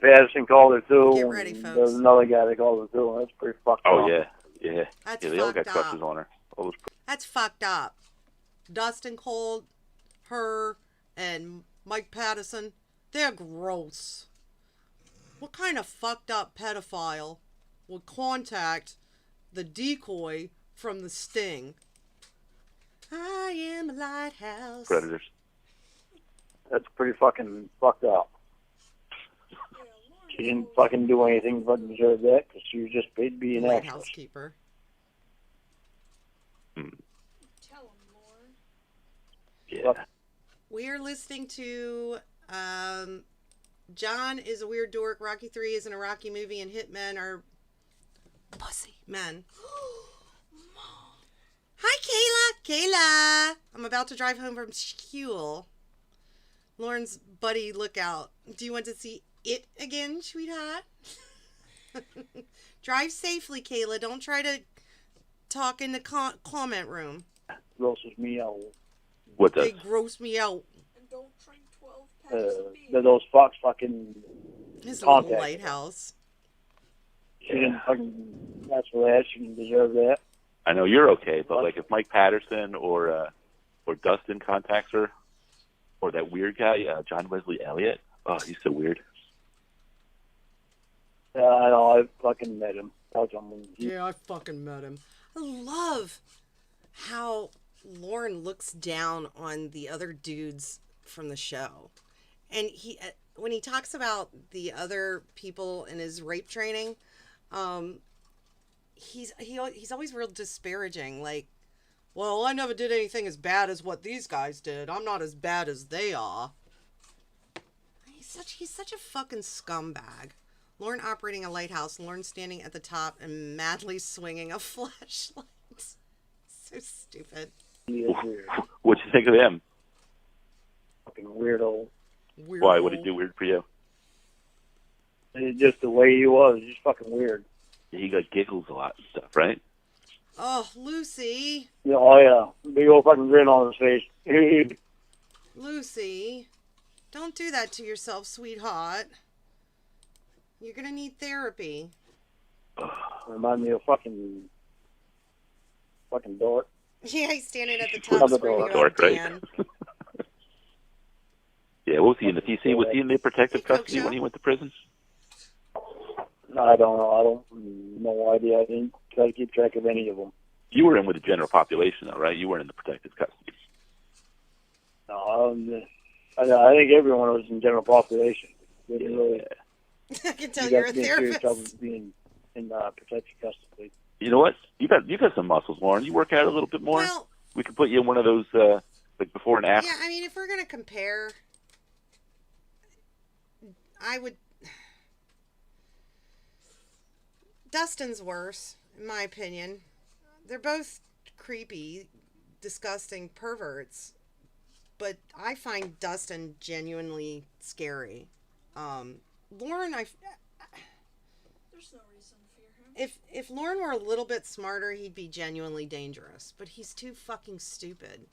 Patterson called her too. Get ready, and folks. There's another guy that called her too. That's pretty fucked up. Oh, yeah. That's Yeah, they all got fucked crushes up. on her. All those That's fucked up. Dustin called her and Mike Patterson. They're gross. What kind of fucked up pedophile would contact the decoy from the Sting? I am a lighthouse. predators. That's pretty fucking fucked up. She didn't fucking do anything but deserve that because she was just paid to be an actress. Lighthouse keeper. Tell him, Lorne. Yeah. We're listening to John is a weird dork. Rocky 3 isn't a Rocky movie, and Hitmen are pussy men. Hi, Kayla. I'm about to drive home from school. Lauren's buddy lookout. Do you want to see it again, sweetheart? Drive safely, Kayla. Don't try to talk in the comment room. Grosses me out. What does? They gross me out. And don't drink 12 packs of beer. Those fucking His little contact. lighthouse. She didn't fucking That's why I shouldn't deserve that. I know you're okay, but like if Mike Patterson or Dustin contacts her, or that weird guy, John Wesley Elliott. Oh, he's so weird. Yeah, I know. I fucking met him. Yeah, I fucking met him. I love how Lorne looks down on the other dudes from the show. And he, when he talks about the other people in his rape training, he's always real disparaging. Like, well, I never did anything as bad as what these guys did. I'm not as bad as they are. He's such a fucking scumbag. Lorne operating a lighthouse, Lorne standing at the top and madly swinging a flashlight. So stupid. He is weird. What'd you think of him? Fucking weirdo. Why? What did he do weird for you? It's just the way he was. He's fucking weird. He got giggles a lot and stuff, right? Oh, Lucy. Yeah, oh yeah. Big old fucking grin on his face. Lucy, don't do that to yourself, sweetheart. You're gonna need therapy. Remind me of fucking dork. Yeah, he's standing at the top screaming about Dan. Yeah, what was he in the PC? Was he in the protective custody when he went to prison? I don't know. I don't no idea. I didn't try to keep track of any of them. You were in with the general population, though, right? You weren't in the protective custody. No, I think everyone was in general population. They didn't really. I can tell you're a therapist. Trouble being in protective custody. You know what? You got some muscles, Lauren. You work out a little bit more. Well, we could put you in one of those like before and after. Yeah, I mean, if we're gonna compare, I would. Dustin's worse, in my opinion. They're both creepy, disgusting perverts, but I find Dustin genuinely scary. Lorne, There's no reason to fear him. if Lorne were a little bit smarter, he'd be genuinely dangerous, but he's too fucking stupid.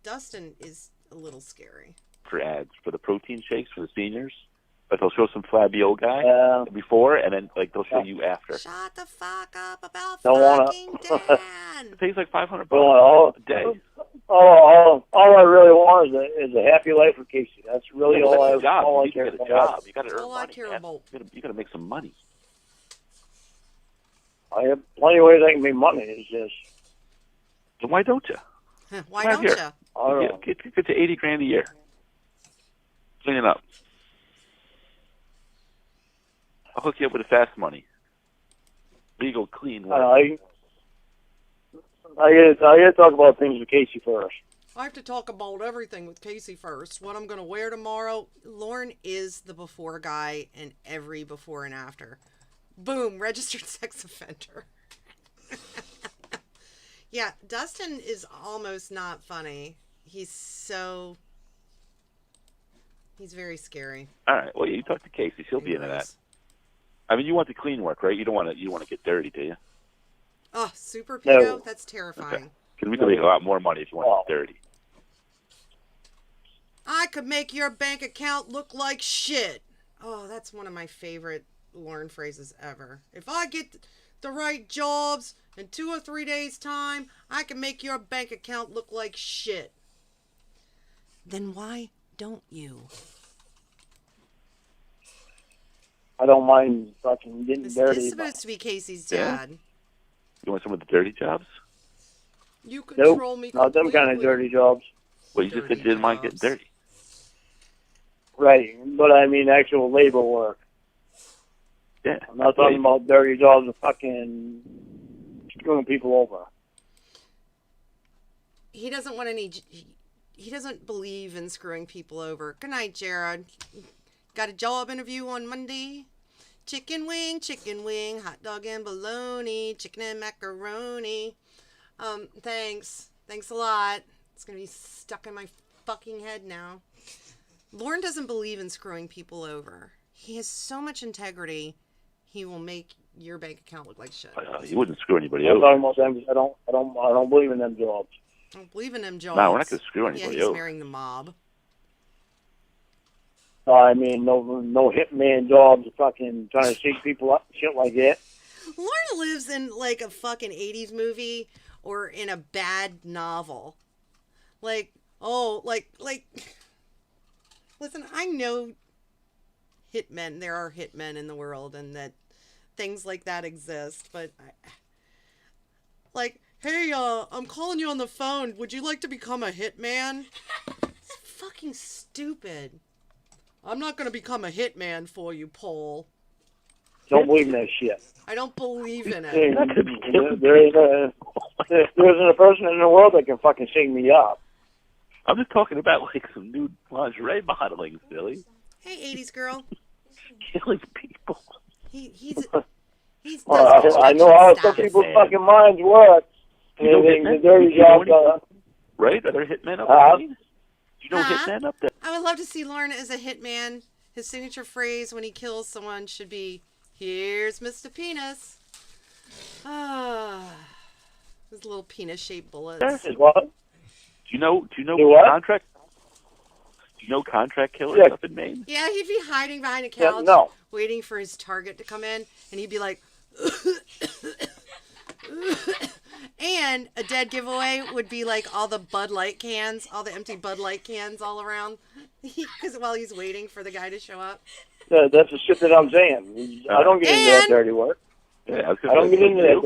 Dustin is a little scary. For ads for the protein shakes for the seniors, but they'll show some flabby old guy before, and then like they'll show you after. Shut the fuck up about Don't fucking Dan. It pays like $500 a day. All I really want is a happy life for Casey. That's really all I care about. You got to earn All money. I care about. You got to make some money. I have plenty of ways I can make money. It's just. So why don't you? Why don't you? I don't know. Get to $80,000 a year. Clean it up. I'll hook you up with the fast money. Legal, clean work. I gotta talk about things with Casey first. I have to talk about everything with Casey first. What I'm going to wear tomorrow. Lorne is the before guy in every before and after. Boom, registered sex offender. Yeah, Dustin is almost not funny. He's very scary. All right. Well, you talk to Casey. She'll be into that. I mean, you want the clean work, right? You don't want to get dirty, do you? Oh, super pedo? No. That's terrifying. Because we can make a lot more money if you want to get dirty. I could make your bank account look like shit. Oh, that's one of my favorite Lorne phrases ever. If I get the right jobs in 2 or 3 days' time, I can make your bank account look like shit. Then why don't you? I don't mind fucking getting dirty. This is supposed to be Casey's dad. Yeah. You want some of the dirty jobs? You control me completely. Not them kind of dirty jobs. Well, you just said you didn't mind getting dirty. Right, but I mean actual labor work. Yeah. I'm not talking about dirty jobs of fucking screwing people over. He doesn't want any. He doesn't believe in screwing people over. Good night, Jared. Got a job interview on Monday. Chicken wing, hot dog and bologna, chicken and macaroni. Thanks. Thanks a lot. It's going to be stuck in my fucking head now. Lorne doesn't believe in screwing people over. He has so much integrity, he will make your bank account look like shit. He wouldn't screw anybody I'm over. talking about them. I don't believe in them jobs. I don't believe in them jobs. No, we're not going to screw anybody Yeah, he's over. marrying the mob. I mean, no hitman jobs, fucking trying to shake people up, shit like that. Lorne lives in like a fucking 80s movie or in a bad novel. Like, oh, like, listen, I know hitmen, there are hitmen in the world and that things like that exist, but like, hey, I'm calling you on the phone. Would you like to become a hitman? It's fucking stupid. I'm not going to become a hitman for you, Paul. Don't believe in that shit. I don't believe in it. There isn't a person in the world that can fucking shake me up. I'm just talking about like some new lingerie modeling, silly. Hey, 80s girl. Killing people. He's I know how some people's fucking minds work. You know The dirty job. Right? Are there hitmen up there? You know hitmen up there? I would love to see Lorne as a hitman. His signature phrase when he kills someone should be, "Here's Mr. Penis." His little penis-shaped bullets. What? Do you know what? contract? Do you know contract killers up in Maine? Yeah, he'd be hiding behind a couch, waiting for his target to come in, and he'd be like, and a dead giveaway would be like all the Bud Light cans, all the empty Bud Light cans all around, because while he's waiting for the guy to show up. That's the shit that I'm saying. I don't get into that dirty work. Yeah, I don't get into that.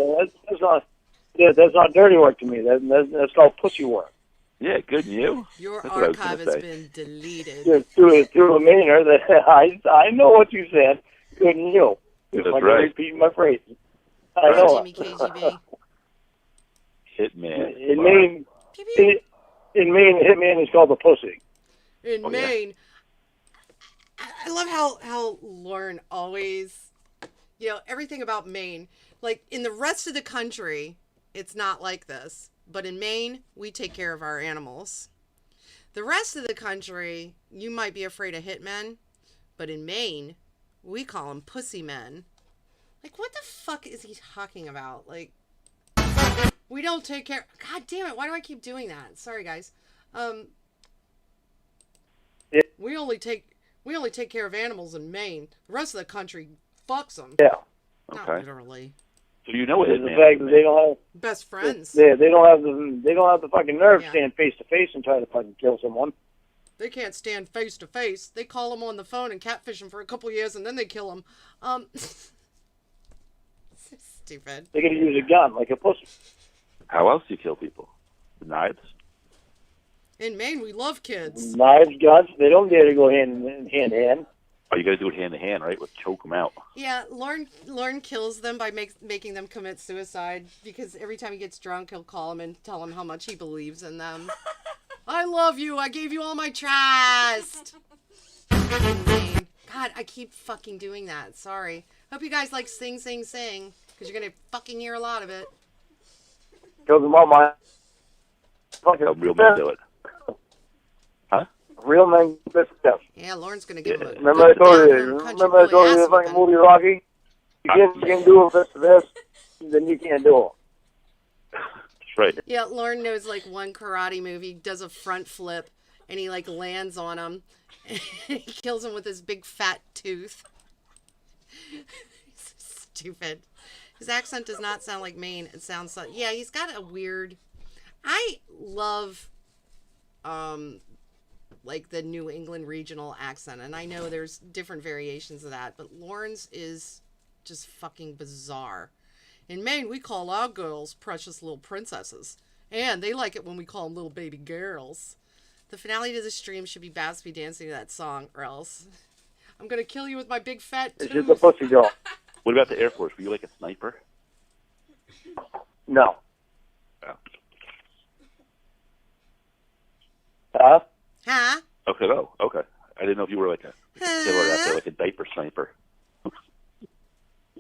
That's not dirty work to me. That's called pussy work. Yeah, good and you. Your archive has been deleted. Through a manner that I know what you said. Good and you. That's like right. Repeating my phrase. I know Jimmy KGB. Hitman. In Maine, hitman is called a pussy. In Maine. I love how Lorne always, everything about Maine. Like, in the rest of the country, it's not like this. But in Maine, we take care of our animals. The rest of the country, you might be afraid of hitmen. But in Maine, we call them pussy men. Like, what the fuck is he talking about? Like, we don't take care. God damn it! Why do I keep doing that? Sorry, guys. We only take care of animals in Maine. The rest of the country fucks them. Yeah. Not literally. So you know what the fact that they don't have best friends. They don't have the fucking nerve to stand face to face and try to fucking kill someone. They can't stand face to face. They call them on the phone and catfish them for a couple years and then they kill them. So stupid. They're gonna use a gun like a pussy. How else do you kill people? With knives? In Maine, we love kids. Knives, guns. They don't dare to go hand in hand. Oh, you gotta do it hand to hand, right? With choke them out. Yeah, Lorne kills them by making them commit suicide because every time he gets drunk, he'll call them and tell them how much he believes in them. I love you. I gave you all my trust. God, I keep fucking doing that. Sorry. Hope you guys like sing, sing, sing because you're gonna fucking hear a lot of it. Kills them all, my fucking real men do it. Huh? Real men do it. Yeah, Lorne's gonna give him a Remember I told you the fucking movie Rocky? You can't do it this, then you can't do it. That's right. Yeah, Lorne knows like one karate movie, does a front flip, and he like lands on him, and he kills him with his big fat tooth. So stupid. His accent does not sound like Maine. It sounds like, yeah, he's got a weird. I love, like the New England regional accent, and I know there's different variations of that, but Lorne's is just fucking bizarre. In Maine, we call our girls precious little princesses, and they like it when we call them little baby girls. The finale to the stream should be Batsby dancing to that song, or else I'm gonna kill you with my big fat tooth. It's just a pussy dog. What about the Air Force? Were you like a sniper? No. Oh. Huh? Huh? Okay, oh, okay. I didn't know if you were like a killer out there, like a diaper sniper.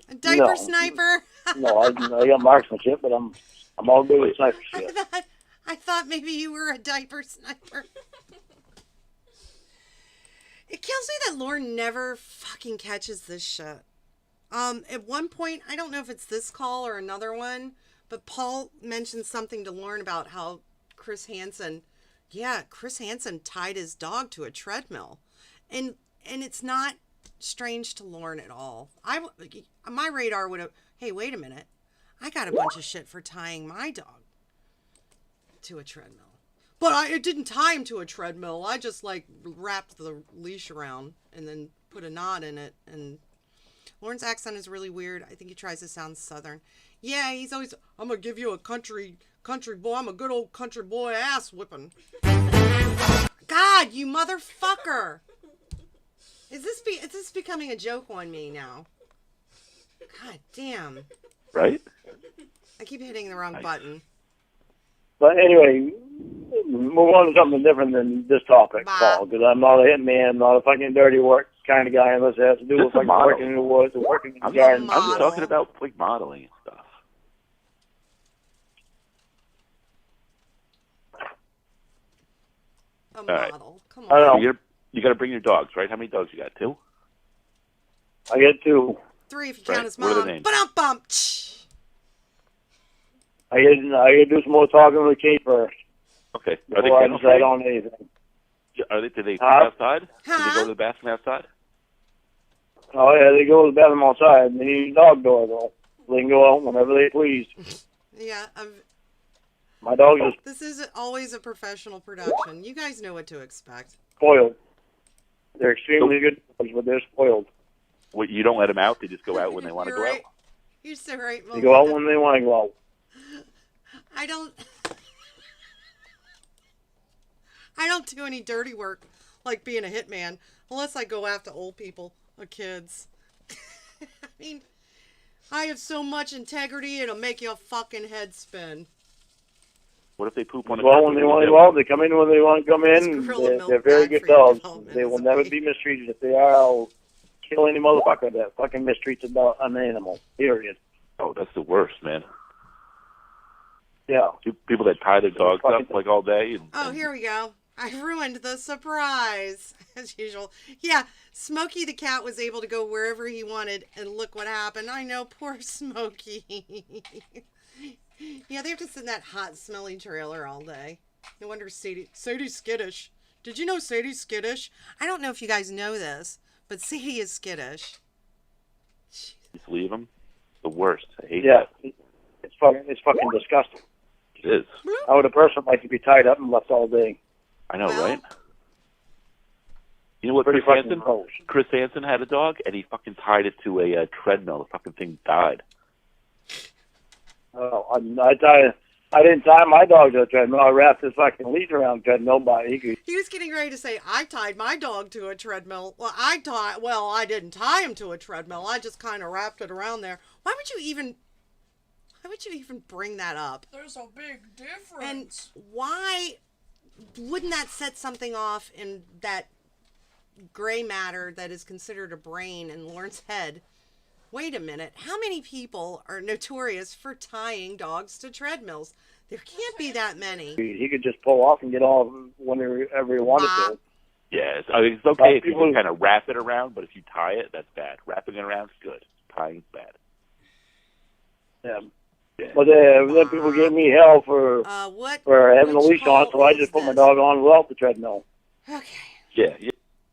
A diaper sniper? No, I got marksmanship, but I'm all good with sniper shit. I thought maybe you were a diaper sniper. It kills me that Lorne never fucking catches this shit. At one point, I don't know if it's this call or another one, but Paul mentioned something to Lorne about how Chris Hansen tied his dog to a treadmill. And and it's not strange to Lorne at all. My radar would have, hey, wait a minute. I got a bunch of shit for tying my dog to a treadmill. But it didn't tie him to a treadmill. I just like wrapped the leash around and then put a knot in it. And Lorne's accent is really weird. I think he tries to sound Southern. Yeah, he's always, I'm going to give you a country boy. I'm a good old country boy ass whipping. God, you motherfucker. Is this becoming a joke on me now? God damn. Right? I keep hitting the wrong button. But anyway, move on to something different than this topic, Paul, because I'm not a hitman, I'm not a fucking dirty work kind of guy unless it has to do with fucking working in the woods or working in the garden. I'm just talking about like modeling and stuff. A model. Right. Come on. You got to bring your dogs, right? How many dogs you got? 2? I get 2. 3 if you count his mom. What are their names? Ba-dum-bum. I get to do some more talking with Kate first. Okay. Are Before I they decide on anything. Do they poop outside? Huh? Do they go to the bathroom outside? Oh yeah, they go to the bathroom outside. They need a dog door though. They can go out whenever they please. Yeah. My dog is This is always a professional production. You guys know what to expect. spoiled. They're extremely good dogs, but they're spoiled. What, you don't let them out? They just go out when they want to You're go right. out? You're so right, They go out when they want to go out. I don't do any dirty work like being a hitman unless I go after old people or kids. I mean, I have so much integrity it'll make your fucking head spin. What if they poop on the Well, when they want to go out, they come in when they want to come in. They're very good dogs. They will never be mistreated. If they are, I'll kill any motherfucker that fucking mistreats an animal. Period. Oh, that's the worst, man. Yeah. People that tie their dogs up like all day. Oh, here we go. I ruined the surprise, as usual. Yeah, Smokey the cat was able to go wherever he wanted, and look what happened. I know, poor Smokey. Yeah, they have to sit in that hot, smelly trailer all day. No wonder Sadie's skittish. Did you know Sadie's skittish? I don't know if you guys know this, but Sadie is skittish. Just leave them. The worst. I hate Yeah. that. It's fucking disgusting. It is. How would a person like to be tied up and left all day? I know, Well, right? You know what, Pretty Chris fucking Hansen? gross. Chris Hansen had a dog, and he fucking tied it to a treadmill. The fucking thing died. Oh, I didn't tie my dog to a treadmill. I wrapped his fucking leash around the treadmill, but He was getting ready to say, I tied my dog to a treadmill. Well, I didn't tie him to a treadmill. I just kind of wrapped it around there. Why would you even bring that up? There's a big difference. And why wouldn't that set something off in that gray matter that is considered a brain in Lorne's head? Wait a minute. How many people are notorious for tying dogs to treadmills? There can't be that many. he could just pull off and get off whenever he wanted to. Yeah, it's okay if you can kind of wrap it around, but if you tie it, that's bad. Wrapping it around is good. Tying's bad. Yeah. But then people gave me hell for having a leash on, so I just put my dog on without the treadmill. Okay. Yeah.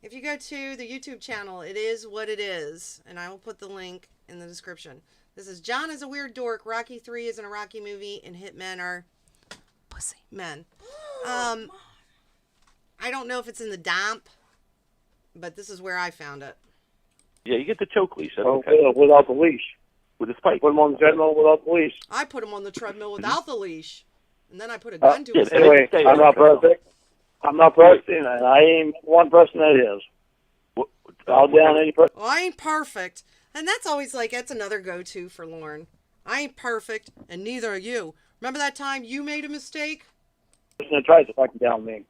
If you go to the YouTube channel, it is what it is, and I will put the link in the description. This is John is a weird dork. Rocky 3 isn't a Rocky movie, and hitmen are pussy men. I don't know if it's in the dump, but this is where I found it. Yeah, you get the choke leash. That's okay. Without the leash. With a spike. Put him on the treadmill without the leash. I put him on the treadmill without the leash, and then I put a gun to his head. Anyway, I'm not perfect. I'm not perfect, and I ain't one person that is. I'll down any person. Well, I ain't perfect. And that's always that's another go-to for Lorne. I ain't perfect, and neither are you. Remember that time you made a mistake? Person that tries to fucking down me.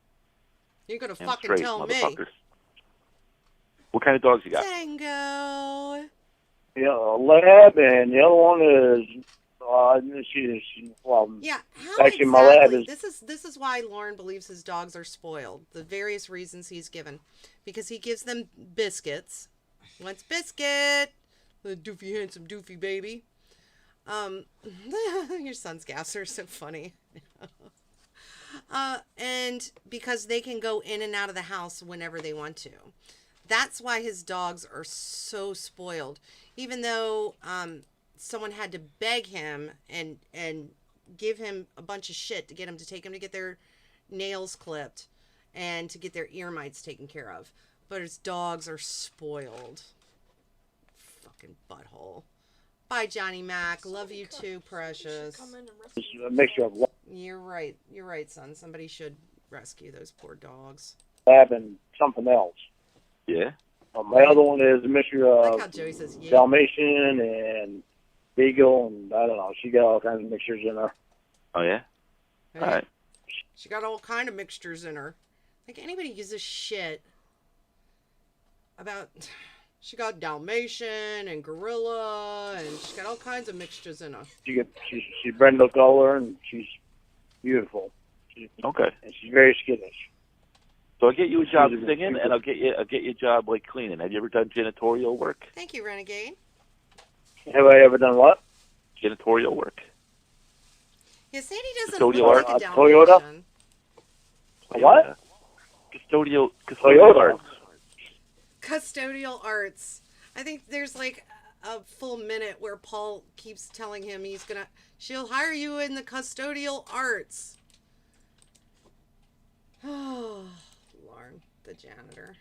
You're going to Damn fucking straight, tell me. motherfuckers. What kind of dogs you got? Tango. Yeah, a lab, and the other one is, Yeah, how actually, my lab exactly? is... This is why Lorne believes his dogs are spoiled. The various reasons he's given. Because he gives them biscuits. Wants biscuit. The doofy, handsome, doofy baby. Your son's gaffes are so funny. And because they can go in and out of the house whenever they want to. That's why his dogs are so spoiled. Even though someone had to beg him and give him a bunch of shit to get him to take him to get their nails clipped and to get their ear mites taken care of. But his dogs are spoiled. Fucking butthole. Bye, Johnny Mac. Love you too, precious. It's a mixture of You're right. You're right, son. Somebody should rescue those poor dogs. lab and something else. Yeah. My other one is a mixture I like of how Joey says, yeah. Dalmatian and Beagle, and I don't know. She got all kinds of mixtures in her. Oh, yeah? Hey, All right. She got all kind of mixtures in her. Like, anybody gives a shit about... She got Dalmatian and Gorilla, and she's got all kinds of mixtures in her. She's Brenda color, and she's beautiful. Okay. And she's very skittish. So I'll get you a job singing, and I'll get you a job like cleaning. Have you ever done janitorial work? Thank you, Renegade. Have I ever done what? Janitorial work. Yeah, Sadie doesn't Custodial look like art? a Toyota? Dalmatian. What? Custodial Toyota. arts. Custodial arts. I think there's like a full minute where Paul keeps telling him she'll hire you in the custodial arts. Oh, Lorne, the janitor.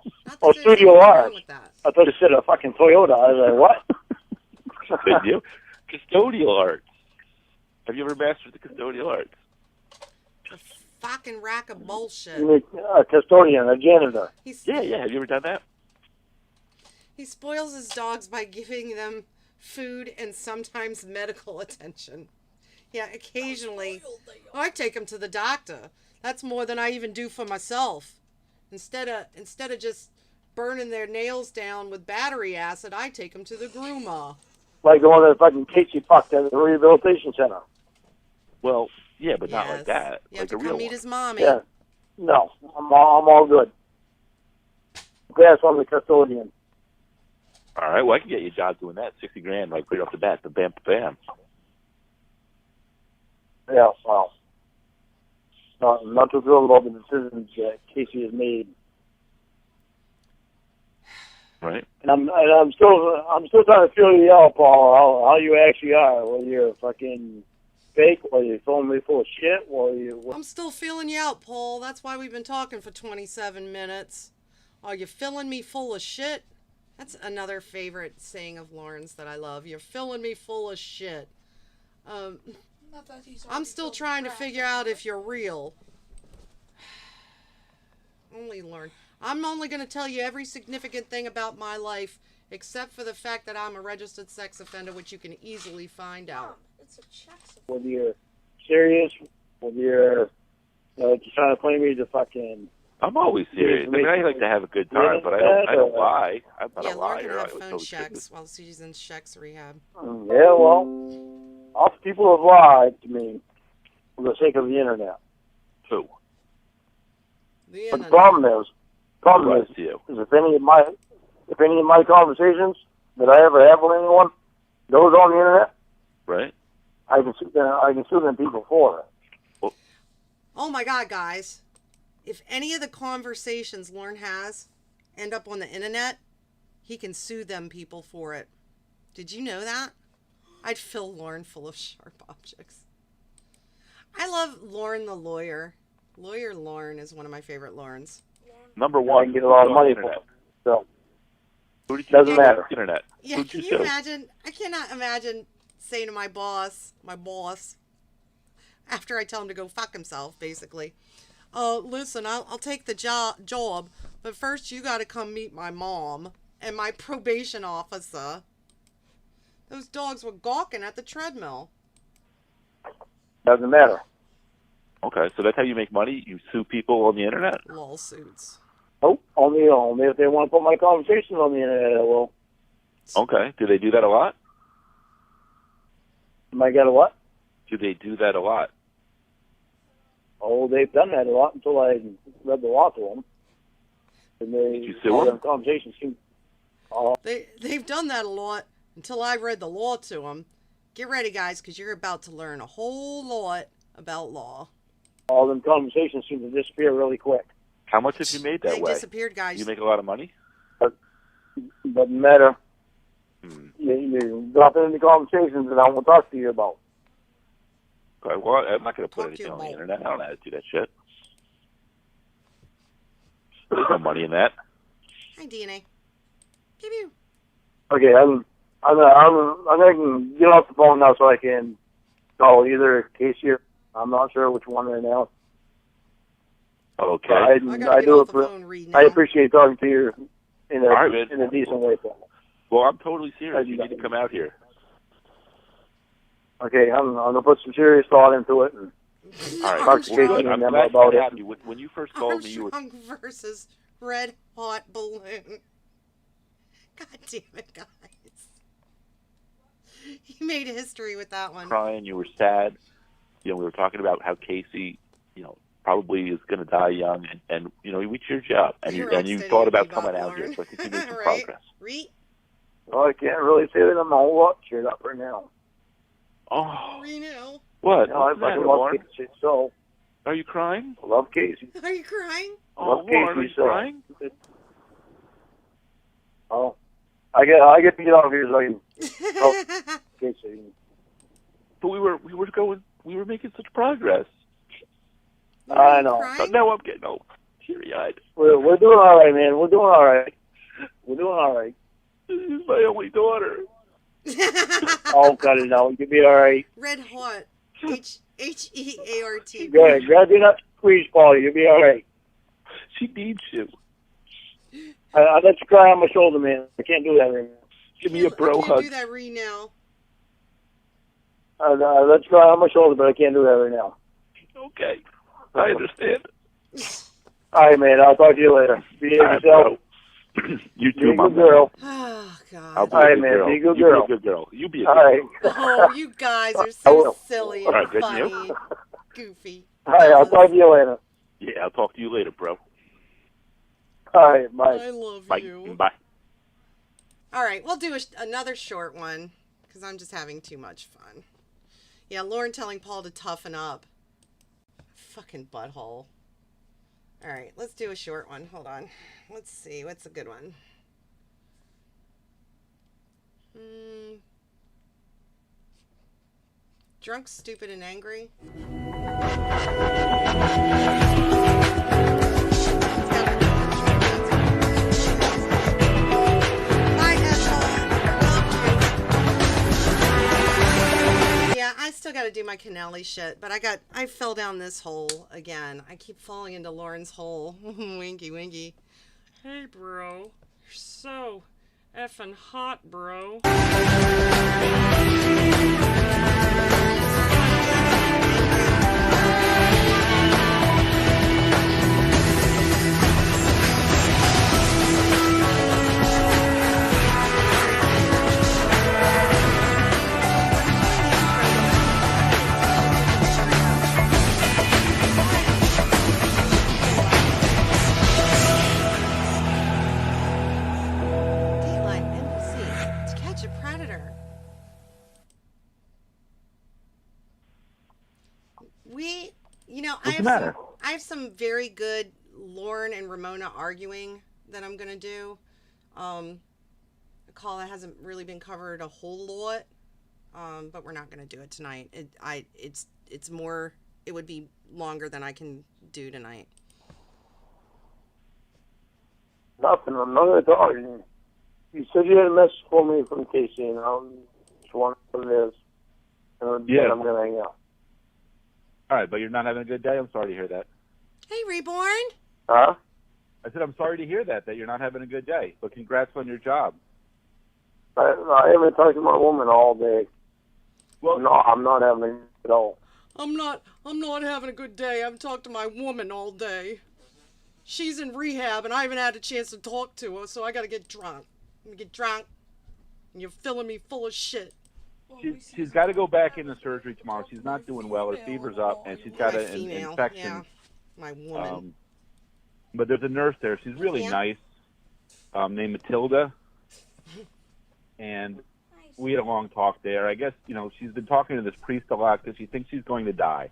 Not that Oh, there's studio anything wrong arts. with that. I thought you said a fucking Toyota. I was like, what? Did you? Custodial arts. Have you ever mastered the custodial arts? A fucking rack of bullshit. You mean a custodian, a janitor. Yeah. Have you ever done that? He spoils his dogs by giving them food and sometimes medical attention. Yeah, occasionally. I take them to the doctor. That's more than I even do for myself. Instead of just burning their nails down with battery acid, I take them to the groomer. Like the one that fucking Casey fucked at the rehabilitation center. Well, yeah, but not like that. You like have to a real come meet one. his mommy. Yeah. No, I'm all good. Yes, I'm the custodian. All right, well, I can get you a job doing that. 60 grand, like right off the bat, the bam, bam. Yeah, well. Not too thrilled about the decisions that Casey has made. Right. And I'm still trying to feel you out, Paul, how you actually are. Whether you're fucking fake, whether you're filling me full of shit, I'm still feeling you out, Paul. That's why we've been talking for 27 minutes. Are you filling me full of shit? That's another favorite saying of Lorne's that I love. You're filling me full of shit. I'm still trying to figure out if you're real. Only Lorne. I'm only going to tell you every significant thing about my life, except for the fact that I'm a registered sex offender, which you can easily find out. It's a check. whether you're serious, whether you're just trying to play me to fucking... I'm always serious. I mean, I like to have a good time, but I don't lie. I'm not a Lauren liar. can have I would phone tell the checks truth. while she's in checks rehab. Yeah, well, lots of people have lied to me for the sake of the internet. Who? But the problem is to you? is if any of my conversations that I ever have with anyone goes on the internet, Right. I can sue them people for it. Oh my God, guys. If any of the conversations Lorne has end up on the internet, he can sue them people for it. Did you know that? I'd fill Lorne full of sharp objects. I love Lorne the lawyer. Lawyer Lorne is one of my favorite Lornes. Number I one. can get a lot of money for it. So, doesn't matter. Internet. Yeah, Who'd can you sue? imagine? I cannot imagine saying to my boss, after I tell him to go fuck himself, basically. Listen, I'll take the job, but first you got to come meet my mom and my probation officer. Those dogs were gawking at the treadmill. Doesn't matter. Okay, so that's how you make money? You sue people on the internet? Lawsuits. Oh, only if they want to put my conversations on the internet, I will. Okay. Do they do that a lot? Am I got a what? Do they do that a lot? Oh, they've done that a lot until I read the law to them. And Did you sue them? Conversations seem... They've done that a lot until I read the law to them. Get ready, guys, because you're about to learn a whole lot about law. All them conversations seem to disappear really quick. How much have you made that They way? disappeared, guys. You make a lot of money? Doesn't matter. Hmm. You drop it in the conversations and I won't talk to you about. Okay, well, I'm not going to put Talk to anything you on the about- internet. I don't know how to do that shit. There's no money in that. Hi, DNA. Pew pew. Okay, I'm gonna get off the phone now so I can call either Casey or I'm not sure which one right now. Okay. But I gotta I get do off the phone, Reed, now. I appreciate talking to you in a All right, man. in a decent way. Well, I'm totally serious. You need to come out here. Okay, I'm gonna put some serious thought into it. And All right. Talk to Well, Casey good. and I'm them glad about you it. have you. When you first called me, you were... Armstrong versus Red Hot Balloon. God damn it, guys. You made history with that one. crying, you were sad. You know, we were talking about how Casey, probably is going to die young, and we cheered you up, and you Rocksteady thought about bebop, coming out here. Lorne. So I think you made some Right? progress. Reed? well, I can't really say that I'm a whole lot cheered up right now. Oh, Reno. what? You know, I What's the matter, fucking love Lorne? Casey, so Are you crying? I love Casey. Are you crying? Oh, Love Lorne, are Casey, you so crying? oh, I get to get out of here so I can Casey. But we were making such progress. I know. But Crying? now I'm getting all teary-eyed. We're doing all right, man. We're doing all right. We're doing all right. This is my only daughter. Oh, cut it out. You'll be all right. Red Hot. Heart. Go ahead. Grab your nut, squeeze, Paul. You'll be all right. She needs you. I let you cry on my shoulder, man. I can't do that right now. Give me a bro I can't hug. do that, Reed, now. I let you cry on my shoulder, but I can't do that right now. Okay. I understand. All right, man. I'll talk to you later. Behave All right, yourself. bro. You Be too, a Mom. good girl. Oh, I'll God. be All a right, good man. girl. Be a good You girl. be a good girl. You be a All good right. girl. Oh, you guys are I so will. silly All and right, good, funny. you? Goofy. All right. I'll talk to you later. Yeah, I'll talk to you later, bro. All right. Bye. I love Bye. you. Bye. All right, we'll do another short one because I'm just having too much fun. Yeah, Lorne telling Paul to toughen up. Fucking butthole. All right, let's do a short one. Hold on. Let's see. What's a good one? Drunk, stupid, and angry. Yeah, I still got to do my Canelli shit, but I fell down this hole again. I keep falling into Lauren's hole. Winky, winky. Hey, bro. You're so effing hot, bro. Dateline NBC to catch a predator. What's the matter? I have some very good Lorne and Ramona arguing that I'm gonna do. A call that hasn't really been covered a whole lot, but we're not gonna do it tonight. It's more. It would be longer than I can do tonight. Nothing. I'm not going to talk. You said you had a message for me from Casey, and I'm just wondering what it is. And Yeah. then I'm going to hang out. All right, but you're not having a good day? I'm sorry to hear that. Hey, Reborn. Huh? I said I'm sorry to hear that you're not having a good day. But congrats on your job. I haven't talked to my woman all day. Well, No, I'm not having it at all. I'm not having a good day. I haven't talked to my woman all day. She's in rehab, and I haven't had a chance to talk to her, so I gotta get drunk. I'm gonna get drunk, and you're filling me full of shit. she's got to go back into surgery tomorrow. She's not doing well. Her fever's up, and she's got My an female, infection. yeah. My woman. But there's a nurse there. She's really Yeah. nice, named Matilda. And we had a long talk there. I guess, she's been talking to this priest a lot because she thinks she's going to die.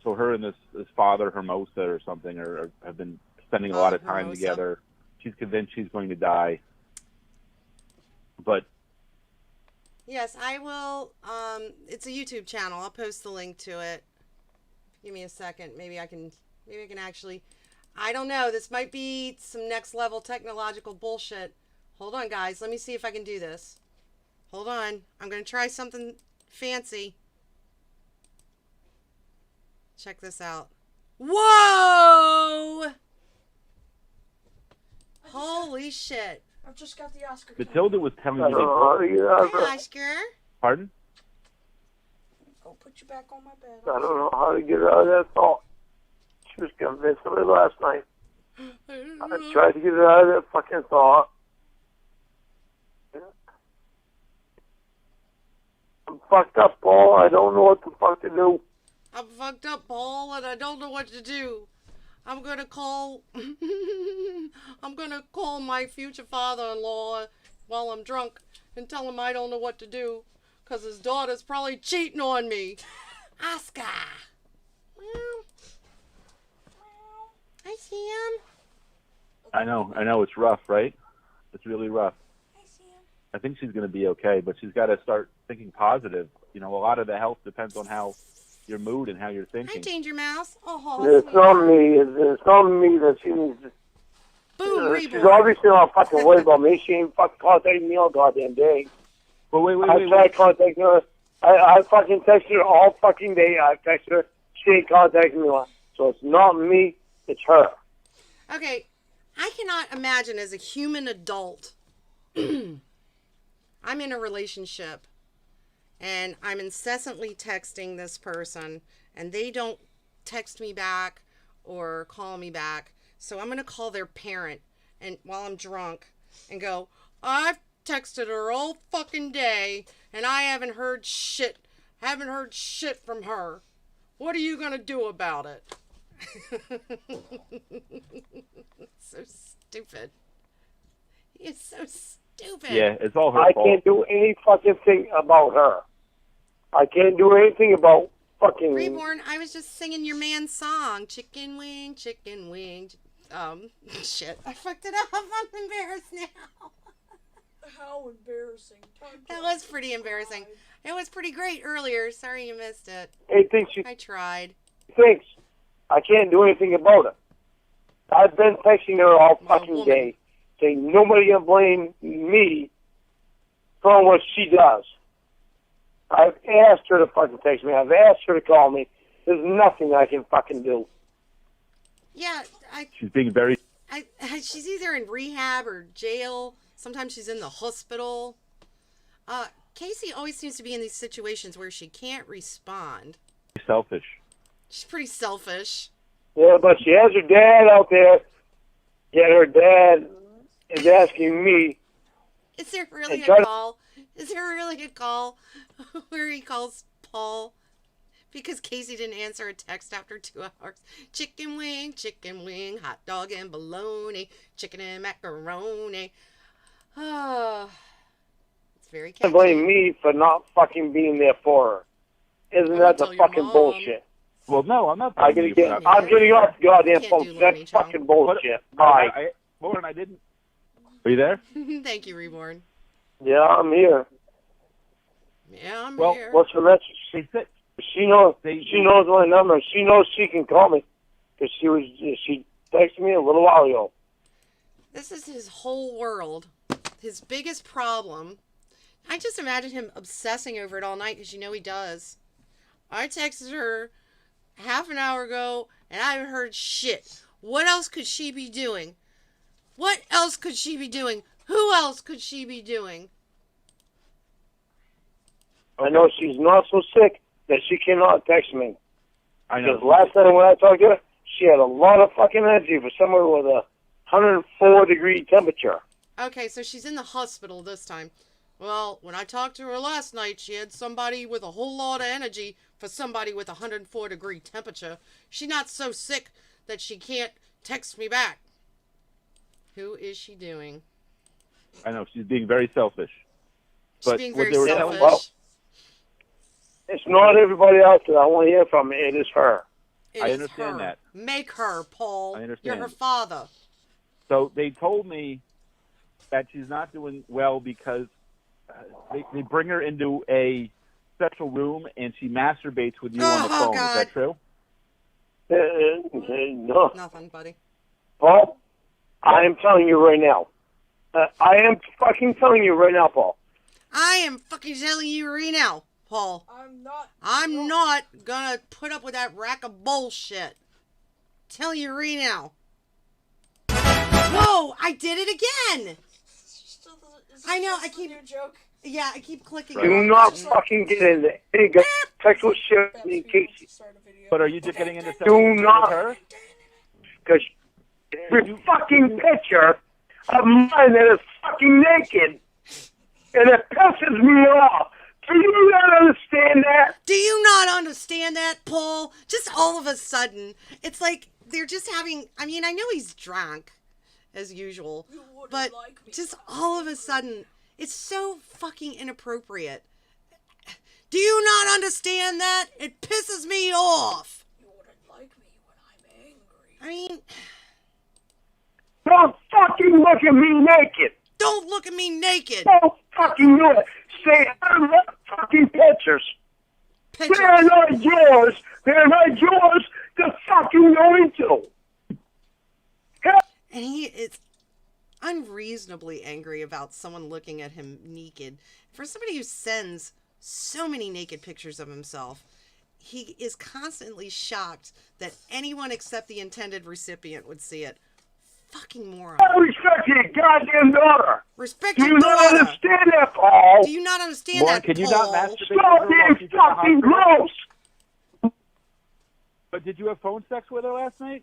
So her and this father, Hermosa or something, have been spending a lot of time Hermosa. together. She's convinced she's going to die. But yes, I will. It's a YouTube channel. I'll post the link to it. Give me a second. Maybe I can actually. I don't know. This might be some next level technological bullshit. Hold on, guys. Let me see if I can do this. Hold on. I'm going to try something fancy. Check this out. Whoa! Holy shit. I've just got the Oscar. Matilda was telling me. Hi, Oscar. Pardon? Go put you back on my bed. I don't know how to get out of that thought. She was convinced of it last night. I tried to get her out of that fucking thought. I'm fucked up, Paul. I don't know what the fuck to do. I'm fucked up, Paul, and I don't know what to do. I'm gonna call my future father-in-law while I'm drunk and tell him I don't know what to do, 'cause his daughter's probably cheating on me. Oscar. Well, hi, Sam. I know. It's rough, right? It's really rough. Hi, Sam. I think she's going to be okay, but she's got to start thinking positive. You know, a lot of the health depends on how your mood and how you're Hi, thinking. Danger Mouse. Oh, It's not me. It's not me that she needs to. Boom, She's reborn. obviously not fucking worried about me. She ain't fucking contacting me all goddamn day. But wait. I tried contacting her. I fucking texted her all fucking day. I texted her. She ain't contacting me. So it's not me. It's her. Okay, I cannot imagine as a human adult, I'm in a relationship and I'm incessantly texting this person and they don't text me back or call me back. So I'm going to call their parent and while I'm drunk and go, I've texted her all fucking day and I haven't heard shit from her. What are you going to do about it? So stupid. It's so stupid. Yeah, it's all her I fault. can't do any fucking thing about her. I can't do anything about fucking. Reborn, I was just singing your man's song. Chicken wing, chicken wing. Shit. I fucked it up. I'm embarrassed now. How embarrassing. That was pretty embarrassing. It was pretty great earlier. Sorry you missed it. He thinks she I tried. thinks I can't do anything about it. I've been texting her all fucking woman. day, saying nobody can blame me for what she does. I've asked her to fucking text me. I've asked her to call me. There's nothing I can fucking do. Yeah, She's being very. she's either in rehab or jail. Sometimes she's in the hospital. Casey always seems to be in these situations where she can't respond. selfish. She's pretty selfish. Yeah, but she has her dad out there. Yet her dad is asking me. Is there really Hey, a call? Is there really a call where he calls Paul because Casey didn't answer a text after 2 hours? Chicken wing, hot dog and bologna, chicken and macaroni. Oh, it's very catchy. Blame me for not fucking being there for her. Isn't that the tell your fucking mom. bullshit? Well, no, I'm not. I'm getting off the goddamn Can't phone. do That's Lonely Child. fucking bullshit. Bye. Lauren, I didn't. Are you there? Thank you, Reborn. Yeah, I'm here. Yeah, I'm Well, here. What's the message? They said She knows. She knows my number. She knows she can call me because she texted me a little while ago. This is his whole world. His biggest problem. I just imagine him obsessing over it all night because you know he does. I texted her half an hour ago and I haven't heard shit. What else could she be doing? What else could she be doing? Who else could she be doing? I know she's not so sick that she cannot text me. I know. Because last time when I talked to her, she had a lot of fucking energy for someone with a 104-degree temperature. Okay, so she's in the hospital this time. Well, when I talked to her last night, she had somebody with a whole lot of energy for somebody with a 104-degree temperature. She's not so sick that she can't text me back. Who is she doing? I know she's being very selfish. She's But being what very they were selfish. telling- It's not everybody else that I want to hear from. It is her. It I is understand her. that. Make her, Paul. I understand. You're her father. So they told me that she's not doing well because they bring her into a special room and she masturbates with you on the phone. God. Is that true? No. Nothing, buddy. Paul, I am telling you right now. I am fucking telling you right now, Paul. I am fucking telling you right now, Paul. I'm not gonna put up with that rack of bullshit. Tell you right now. Whoa, I did it again. I know, I keep... joke. Yeah, I keep clicking. Do not fucking get into any sexual shit in case. But are you just getting into sex Do with not. her? Because your fucking picture of mine that is fucking naked, and it pisses me off. Do you not understand that? Do you not understand that, Paul? Just all of a sudden, it's like they're just having... I mean, I know he's drunk, as usual, but just all of a sudden, it's so fucking inappropriate. Do you not understand that? It pisses me off. You wouldn't like me when I'm angry. I mean... Don't fucking look at me naked. Don't look at me naked. Don't fucking do it. Say, I love fucking pictures. They're not yours. They're not yours to fucking go into. And he is unreasonably angry about someone looking at him naked. For somebody who sends so many naked pictures of himself, he is constantly shocked that anyone except the intended recipient would see it. Fucking moron. I respect your goddamn daughter. Respect Do your you not daughter. understand that, Paul? Do you not understand Lorne, that, can you Paul? not masturbate? So damn fucking gross. But did you have phone sex with her last night?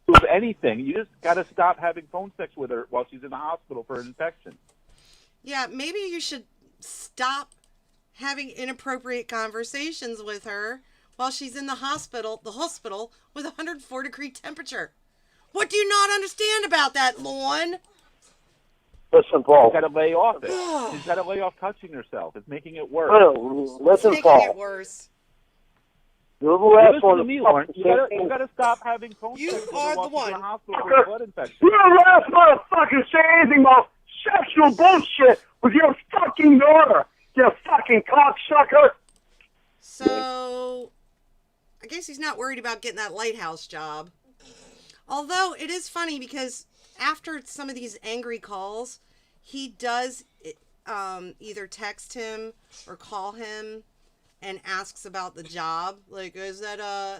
With anything, you just got to stop having phone sex with her while she's in the hospital for an infection. Yeah, maybe you should stop having inappropriate conversations with her while she's in the hospital with a 104-degree temperature. What do you not understand about that, Lorne? Listen, Paul. She's got to lay off it. She's got to lay off touching herself. It's making it worse. Listen, Making Paul. it worse. You're the last Listen one to to me, fucking Lorne. You got to stop having phone You sex with her are while the she's in one. the hospital for a blood infection. You're the last motherfucker to say anything about sexual bullshit with your fucking daughter. You fucking cocksucker. So, I guess he's not worried about getting that lighthouse job. Although, it is funny because after some of these angry calls, he does either text him or call him and asks about the job. Like, is that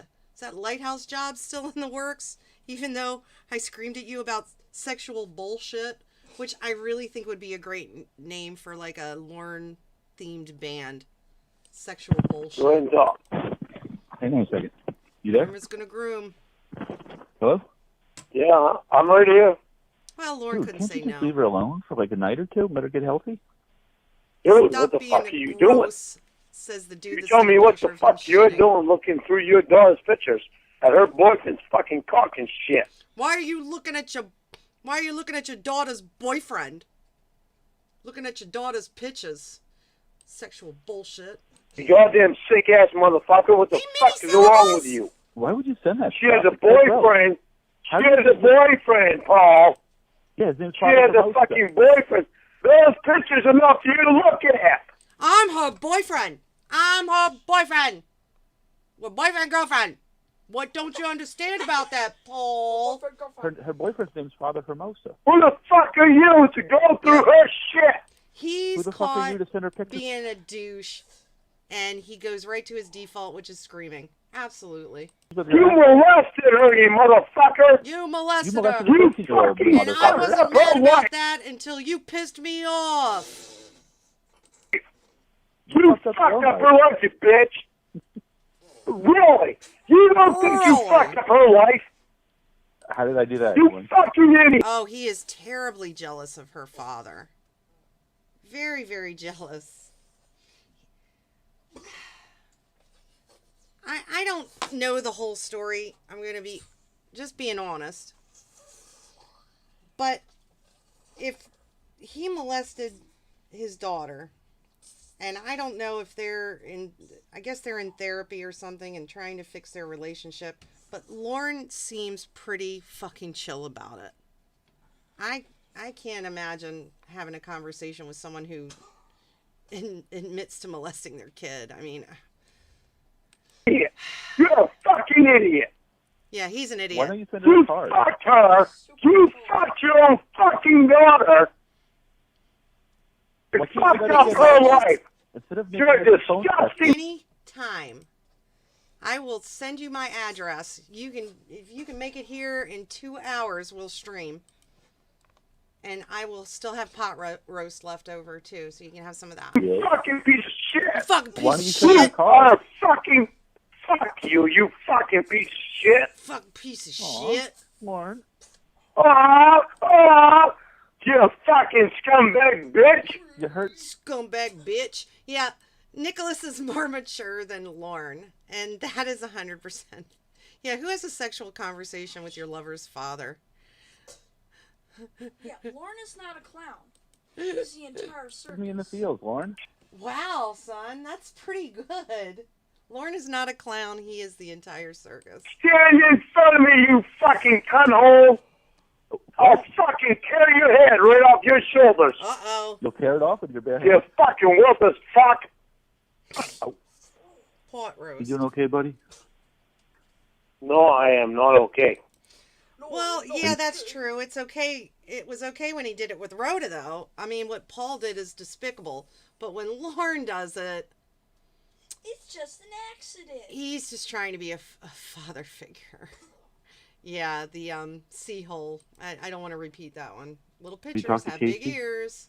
lighthouse job still in the works? Even though I screamed at you about sexual bullshit, which I really think would be a great name for like a Lorne themed band. Sexual bullshit. Go ahead and talk. Hang on a second. You there? Groomer's gonna groom. Hello? Yeah, I'm right here. Well, Lorne Dude, couldn't can't say you just no. leave her alone for like a night or two? Let her get healthy? Dude, Stop what the being fuck are you doing? gross, says the dude. You that tell sent me a what picture the of him fuck you're shitting. doing looking through your daughter's pictures at her boyfriend's fucking cock and shit. Why are you looking at your daughter's boyfriend? Looking at your daughter's pictures. Sexual bullshit. You goddamn sick ass motherfucker, what the Hey, fuck is mini-syllables? wrong with you? Why would you send that? She has a stuff? It's gross. boyfriend. How She do has you- a boyfriend, Paul. Yeah, his name's She has a fucking boyfriend. Those pictures are enough for you to look at. I'm her boyfriend. We're boyfriend, girlfriend. What don't you understand about that, Paul? Her boyfriend's name's Father Hermosa. Who the fuck are you to go through her shit? Who He's the fuck are caught you to send her pictures? being a douche, and he goes right to his default, which is screaming. Absolutely. With You her- molested her, you motherfucker. You molested, You molested her. a You 13-year-old, fucking And I motherfucker. wasn't That's mad her about wife. that until you pissed me off. You fucked up fucked your up life. her life, you bitch. Really? You don't think you Really? fucked up her life? How did I do that? You Lorne? fucking idiot. Oh, he is terribly jealous of her father. Very, very jealous. I don't know the whole story. I'm going to be just being honest. But if he molested his daughter And I don't know if I guess they're in therapy or something and trying to fix their relationship. But Lorne seems pretty fucking chill about it. I can't imagine having a conversation with someone who admits to molesting their kid. I mean... Idiot. You're a fucking idiot. Yeah, he's an idiot. Why don't you send her a card? Fucked her. You fucked your own fucking daughter. You fucked up her life. Instead of You're making it a phone disgusting. Any time, I will send you my address. If you can make it here in 2 hours, we'll stream. And I will still have pot roast left over too, so you can have some of that. You fucking piece of shit. Fucking piece Why of don't you send her a shit. card? Fucking fuck you, you fucking piece of shit. Fucking piece of Aw, shit. Lorne. You fucking scumbag bitch. You hurt. Scumbag bitch. Yeah, Nicholas is more mature than Lorne, and that is 100%. Yeah, who has a sexual conversation with your lover's father? Yeah, Lorne is not a clown. He's the entire Put circus. me in the field, Lorne. Wow, son, that's pretty good. Lorne is not a clown. He is the entire circus. Stand in front of me, you fucking cunhole. I'll fucking tear your head right off your shoulders. Uh-oh. You'll tear it off with your bare hands. You fucking worthless fuck. Pot You roast. doing okay, buddy? No, I am not okay. Well, yeah, that's true. It's okay. It was okay when he did it with Rhoda, though. I mean, what Paul did is despicable. But when Lorne does it, It's just an accident. he's just trying to be a father figure. Yeah, the sea hole. I don't want to repeat that one. Little pictures talk to have big Casey? ears.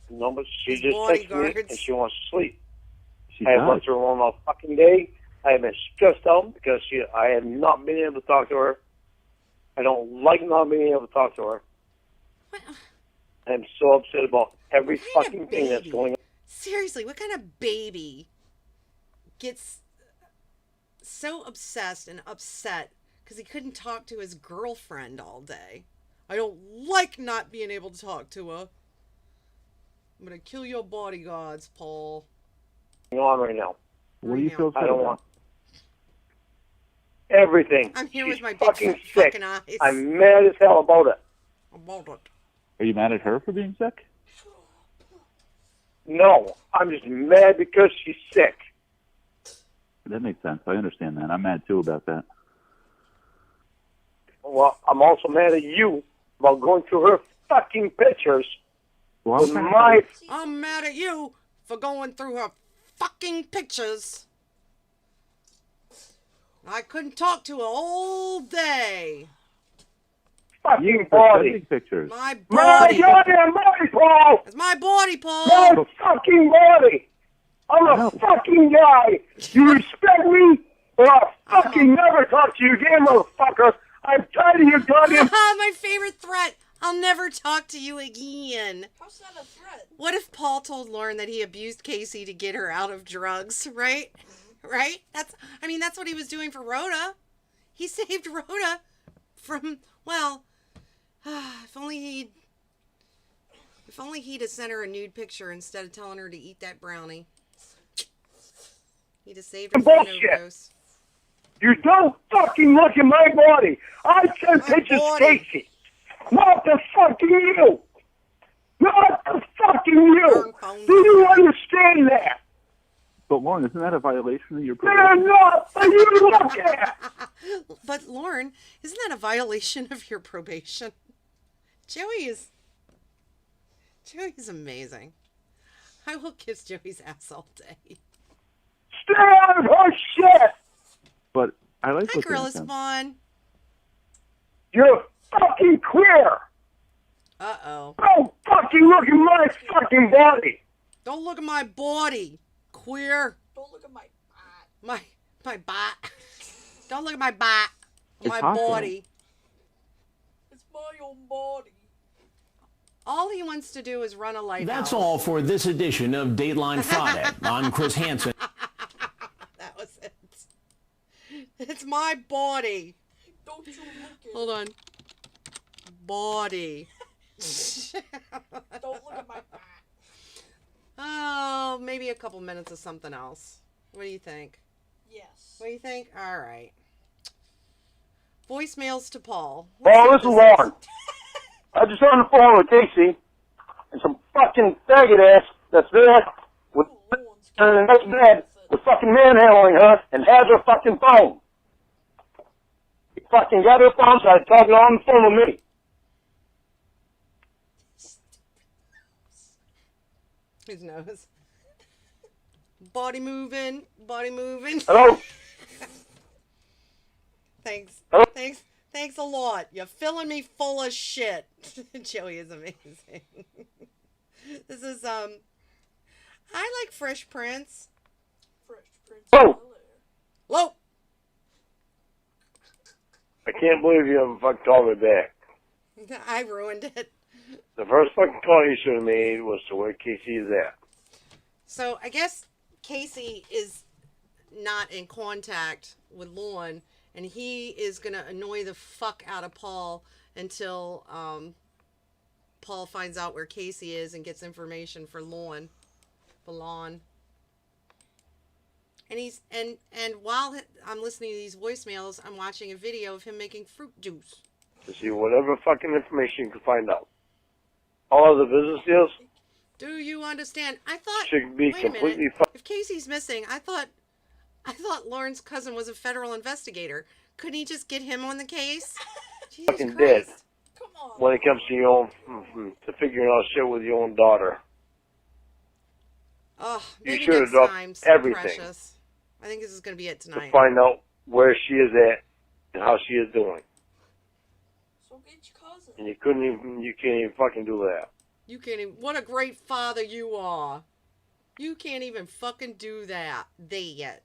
No, but she His just texted me bodyguards. and she wants to sleep. She's I have not. left her alone all fucking day. I have been stressed out because I have not been able to talk to her. I don't like not being able to talk to her. What? I'm so upset about every What kind of fucking thing that's baby? going on. Seriously, what kind of baby gets so obsessed and upset because he couldn't talk to his girlfriend all day? I don't like not being able to talk to her. I'm gonna kill your bodyguards, Paul. On right now. What do you Right feel now. upset I don't about? want everything. I'm here She's with my big fucking fat sick. fucking eyes. I'm mad as hell about it. About it. Are you mad at her for being sick? No, I'm just mad because she's sick. That makes sense. I understand that. I'm mad too about that. Well, I'm also mad at you about going through her fucking pictures Well, with I'm trying to- my I'm mad at you for going through her fucking pictures. I couldn't talk to her all day. fucking You body. sending pictures. My My body. goddamn body, Paul! It's my body, Paul. My fucking body! I'm a fucking guy! You respect me, or I'll fucking never talk to you again, motherfucker! I'm tired of your goddamn... My favorite threat. I'll never talk to you again. How's that a threat? What if Paul told Lauren that he abused Casey to get her out of drugs, right? Right? That's what he was doing for Rhoda. He saved Rhoda from, well, if only he'd have sent her a nude picture instead of telling her to eat that brownie. He'd have saved her from an Bullshit. overdose. You don't fucking look at my body! I sent My pictures to body. Casey! Not the fucking you! Not the fucking you! Burn phone. Do you understand that? But Lauren, isn't that a violation of your They're probation? not for you to look at! But Lauren, isn't that a violation of your probation? Joey's amazing. I will kiss Joey's ass all day. Stay out of her shit! But I like Hi, looking Gorilla at them. Spawn. You're fucking queer! Uh-oh. Don't fucking look at my fucking body! Don't look at my body, queer. Don't look at my butt. My bot. Don't look at my bot. It's My hot there. body. It's my own body. All he wants to do is run a lighthouse. That's all for this edition of Dateline Friday. I'm Chris Hansen. That was it. It's my body. Don't you look at Hold on. Body. Don't look at my butt. Oh, maybe a couple minutes of something else. What do you think? Yes. What do you think? All right. Voicemails to Paul. Oh, this is Lorne. I just on the phone with Casey and some fucking faggot ass that's there with in the next bed with fucking manhandling her and has her fucking phone. He fucking got her phone, started talking on the phone with me. His nose. Body moving. Body moving. Hello? Thanks. Hello? Thanks a lot. You're filling me full of shit. Joey is amazing. This is, I like Fresh Prince. Fresh Prince Oh. of Bel-Air. Whoa! I can't believe you haven't fucking called me back. I ruined it. The first fucking call you should have made was to where Casey is at. So, I guess Casey is not in contact with Lorne, and he is going to annoy the fuck out of Paul until Paul finds out where Casey is and gets information for Lorne. And he's and while I'm listening to these voicemails, I'm watching a video of him making fruit juice. To see whatever fucking information you can find out. All of the business deals Do you understand? I thought should be wait a completely minute. fucking... If Casey's missing, I thought Lorne's cousin was a federal investigator. Couldn't he just get him on the case? Jesus Fucking Christ. dead. Come on. When it comes to your own, to figuring out shit with your own daughter. Oh, You maybe should have next dropped time, everything. Precious. I think this is going to be it To tonight. find out where she is at and how she is doing. So get your cousin. And you can't even fucking do that. You can't even. What a great father you are. You can't even fucking do that. Yet.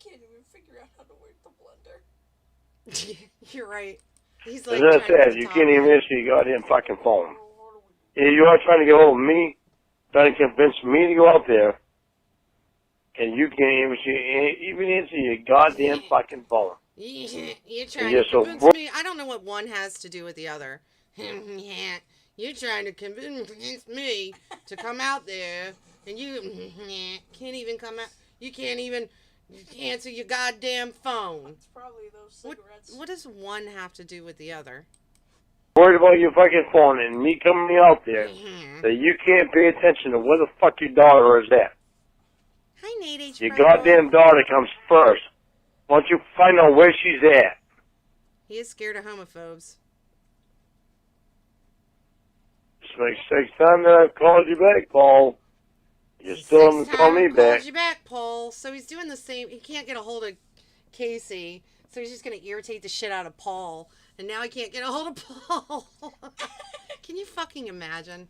Can't even figure out how to work the blender. You're right. He's As like. I trying to said, get you the top can't even of it. answer your goddamn fucking phone. Oh, what do we Yeah, you are trying to get hold of me, trying to convince me to go out there, and you can't even answer your goddamn fucking phone. You're trying you're to so convince me. I don't know what one has to do with the other. You're trying to convince me to come out there, and you can't even come out. You can't even answer your goddamn phone. It's probably those cigarettes. What does one have to do with the other? Worried about your fucking phone and me coming out there, Mhm. that you can't pay attention to where the fuck your daughter is at. Hi, Nate H. Your Bravo. goddamn daughter comes first. Why don't you find out where she's at? He is scared of homophobes. This makes 6 times that I've called you back, Paul. You still haven't called me back. Called you back, Paul. So he's doing the same. He can't get a hold of Casey, so he's just going to irritate the shit out of Paul. And now he can't get a hold of Paul. Can you fucking imagine?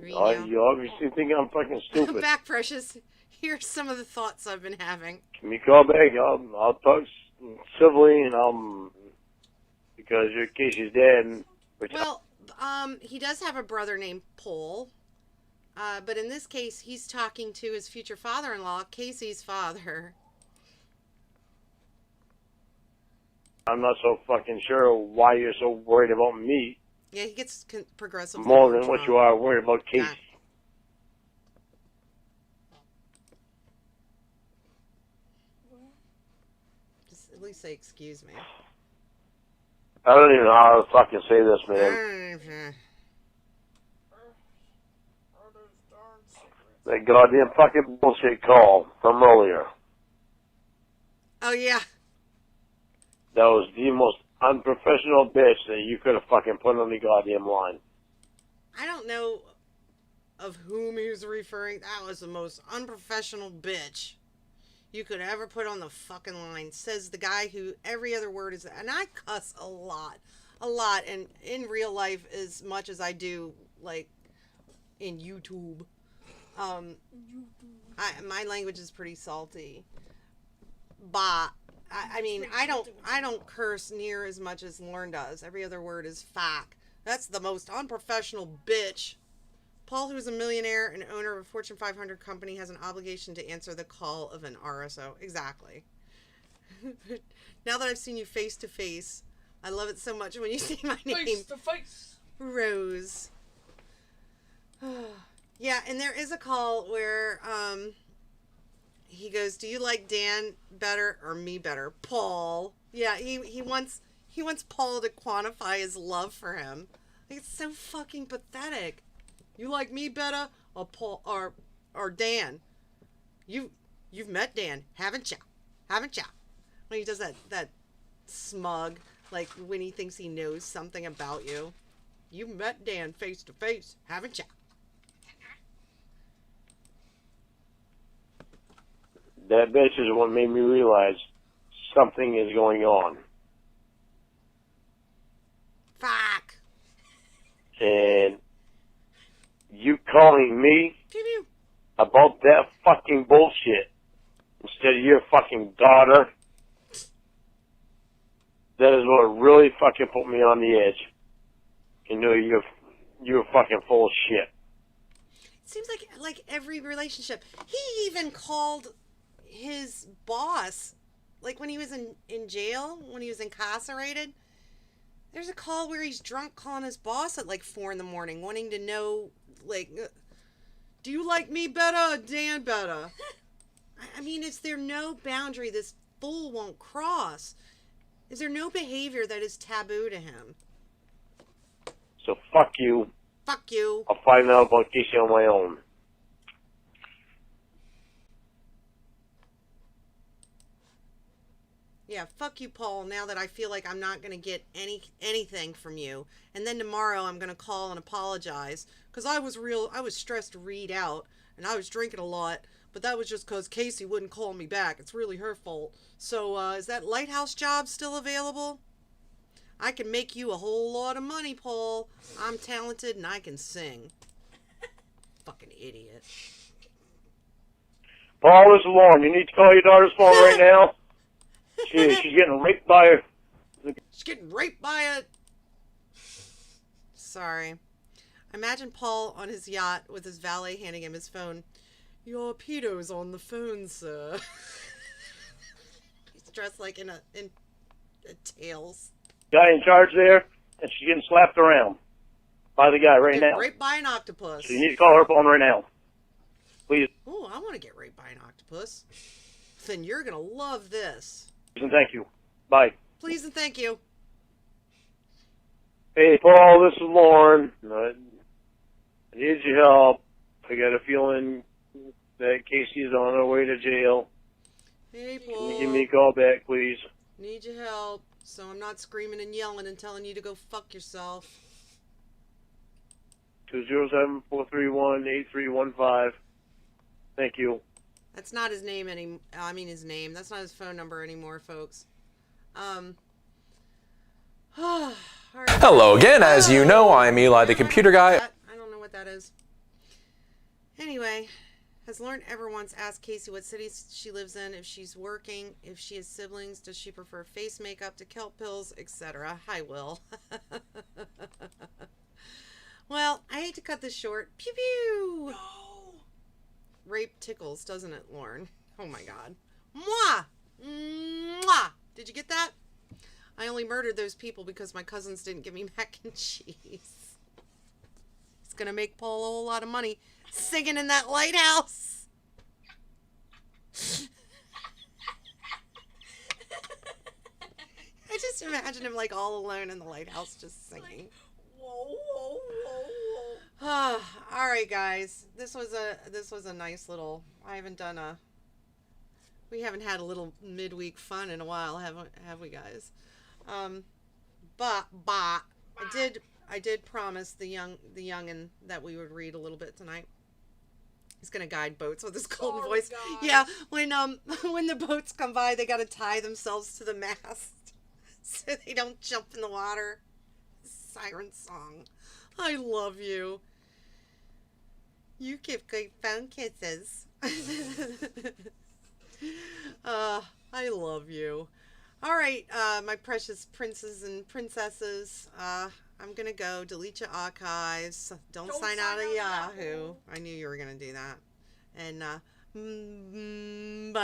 You obviously think I'm fucking stupid. Back, Precious. Here's some of the thoughts I've been having. Can you call back? I'll talk civilly, and because your Casey's dead. And Well, he does have a brother named Paul. But in this case, he's talking to his future father-in-law, Casey's father. I'm not so fucking sure why you're so worried about me Yeah, he gets progressively more than what drunk. you are worried about Casey. Yeah. Just at least say excuse me. I don't even know how to fucking say this, man. Are those darn cigarettes? That goddamn fucking bullshit call from earlier. Oh, yeah. That was the most unprofessional bitch that you could have fucking put on the goddamn line. I don't know of whom he was referring. That was the most unprofessional bitch you could ever put on the fucking line. Says the guy who every other word is... And I cuss a lot. And in real life as much as I do, like, in YouTube. My language is pretty salty. But... I mean, I don't curse near as much as Lorne does. Every other word is fuck. That's the most unprofessional bitch. Paul, who is a millionaire and owner of a Fortune 500 company, has an obligation to answer the call of an RSO. Exactly. Now that I've seen you face to face, I love it so much when you say my name. Face to face. Rose. Yeah, and there is a call where he goes, "Do you like Dan better or me better?" Paul. Yeah, he wants Paul to quantify his love for him. Like, it's so fucking pathetic. You like me better or Paul or Dan? You've met Dan, haven't ya? Haven't ya? When he does that smug, like when he thinks he knows something about you. You met Dan face to face, haven't ya? That bitch is what made me realize something is going on. Fuck. And you calling me Pew pew. about that fucking bullshit instead of your fucking daughter, that is what really fucking put me on the edge. You know, you're fucking full of shit. It seems like every relationship. He even called his boss, like when he was in jail, when he was incarcerated. There's a call where he's drunk calling his boss at like 4 a.m, wanting to know, like, do you like me better or Dan better? I mean, is there no boundary this fool won't cross? Is there no behavior that is taboo to him? So fuck you. Fuck you. I'll find out about Casey on my own. Yeah, fuck you, Paul, now that I feel like I'm not going to get anything from you. And then tomorrow I'm going to call and apologize. Because I was stressed to read out. And I was drinking a lot. But that was just because Casey wouldn't call me back. It's really her fault. So, is that lighthouse job still available? I can make you a whole lot of money, Paul. I'm talented and I can sing. Fucking idiot. Paul, this is Lorne. You need to call your daughter's phone right now. She's getting raped by her. She's getting raped by a... Sorry. Imagine Paul on his yacht with his valet handing him his phone. Your pedo's on the phone, sir. He's dressed like in a tails. Guy in charge there, and she's getting slapped around by the guy right now. Raped by an octopus. So you need to call her phone right now. Please. Oh, I want to get raped by an octopus. Then you're going to love this. And thank you. Bye. Please and thank you. Hey, Paul, this is Lorne. I need your help. I got a feeling that Casey's on her way to jail. Hey, Paul. Can you give me a call back, please? Need your help, so I'm not screaming and yelling and telling you to go fuck yourself. 207-431-8315. Thank you. That's not his name his name. That's not his phone number anymore, folks. All right. Hello again. As you know, I'm Eli, the computer guy. I don't know what that is. Anyway, has Lorne ever once asked Casey what city she lives in, if she's working, if she has siblings, does she prefer face makeup to kelp pills, etc.? Hi, Will. Well, I hate to cut this short. Pew pew! No. Rape tickles, doesn't it, Lorne? Oh my god. Mwah! Mwah! Did you get that? I only murdered those people because my cousins didn't give me mac and cheese. It's gonna make Paul a whole lot of money singing in that lighthouse. I just imagine him like all alone in the lighthouse just singing. Whoa, whoa, whoa, whoa. All right, guys. This was a nice little. We haven't had a little midweek fun in a while, have we, guys? But I did promise the youngin that we would read a little bit tonight. He's gonna guide boats with his golden voice. Guys. Yeah, when the boats come by, they gotta tie themselves to the mast so they don't jump in the water. Siren song. I love you. You give great phone kisses. I love you. All right, my precious princes and princesses. I'm gonna go delete your archives. Don't sign out of Yahoo. I knew you were gonna do that. And bye.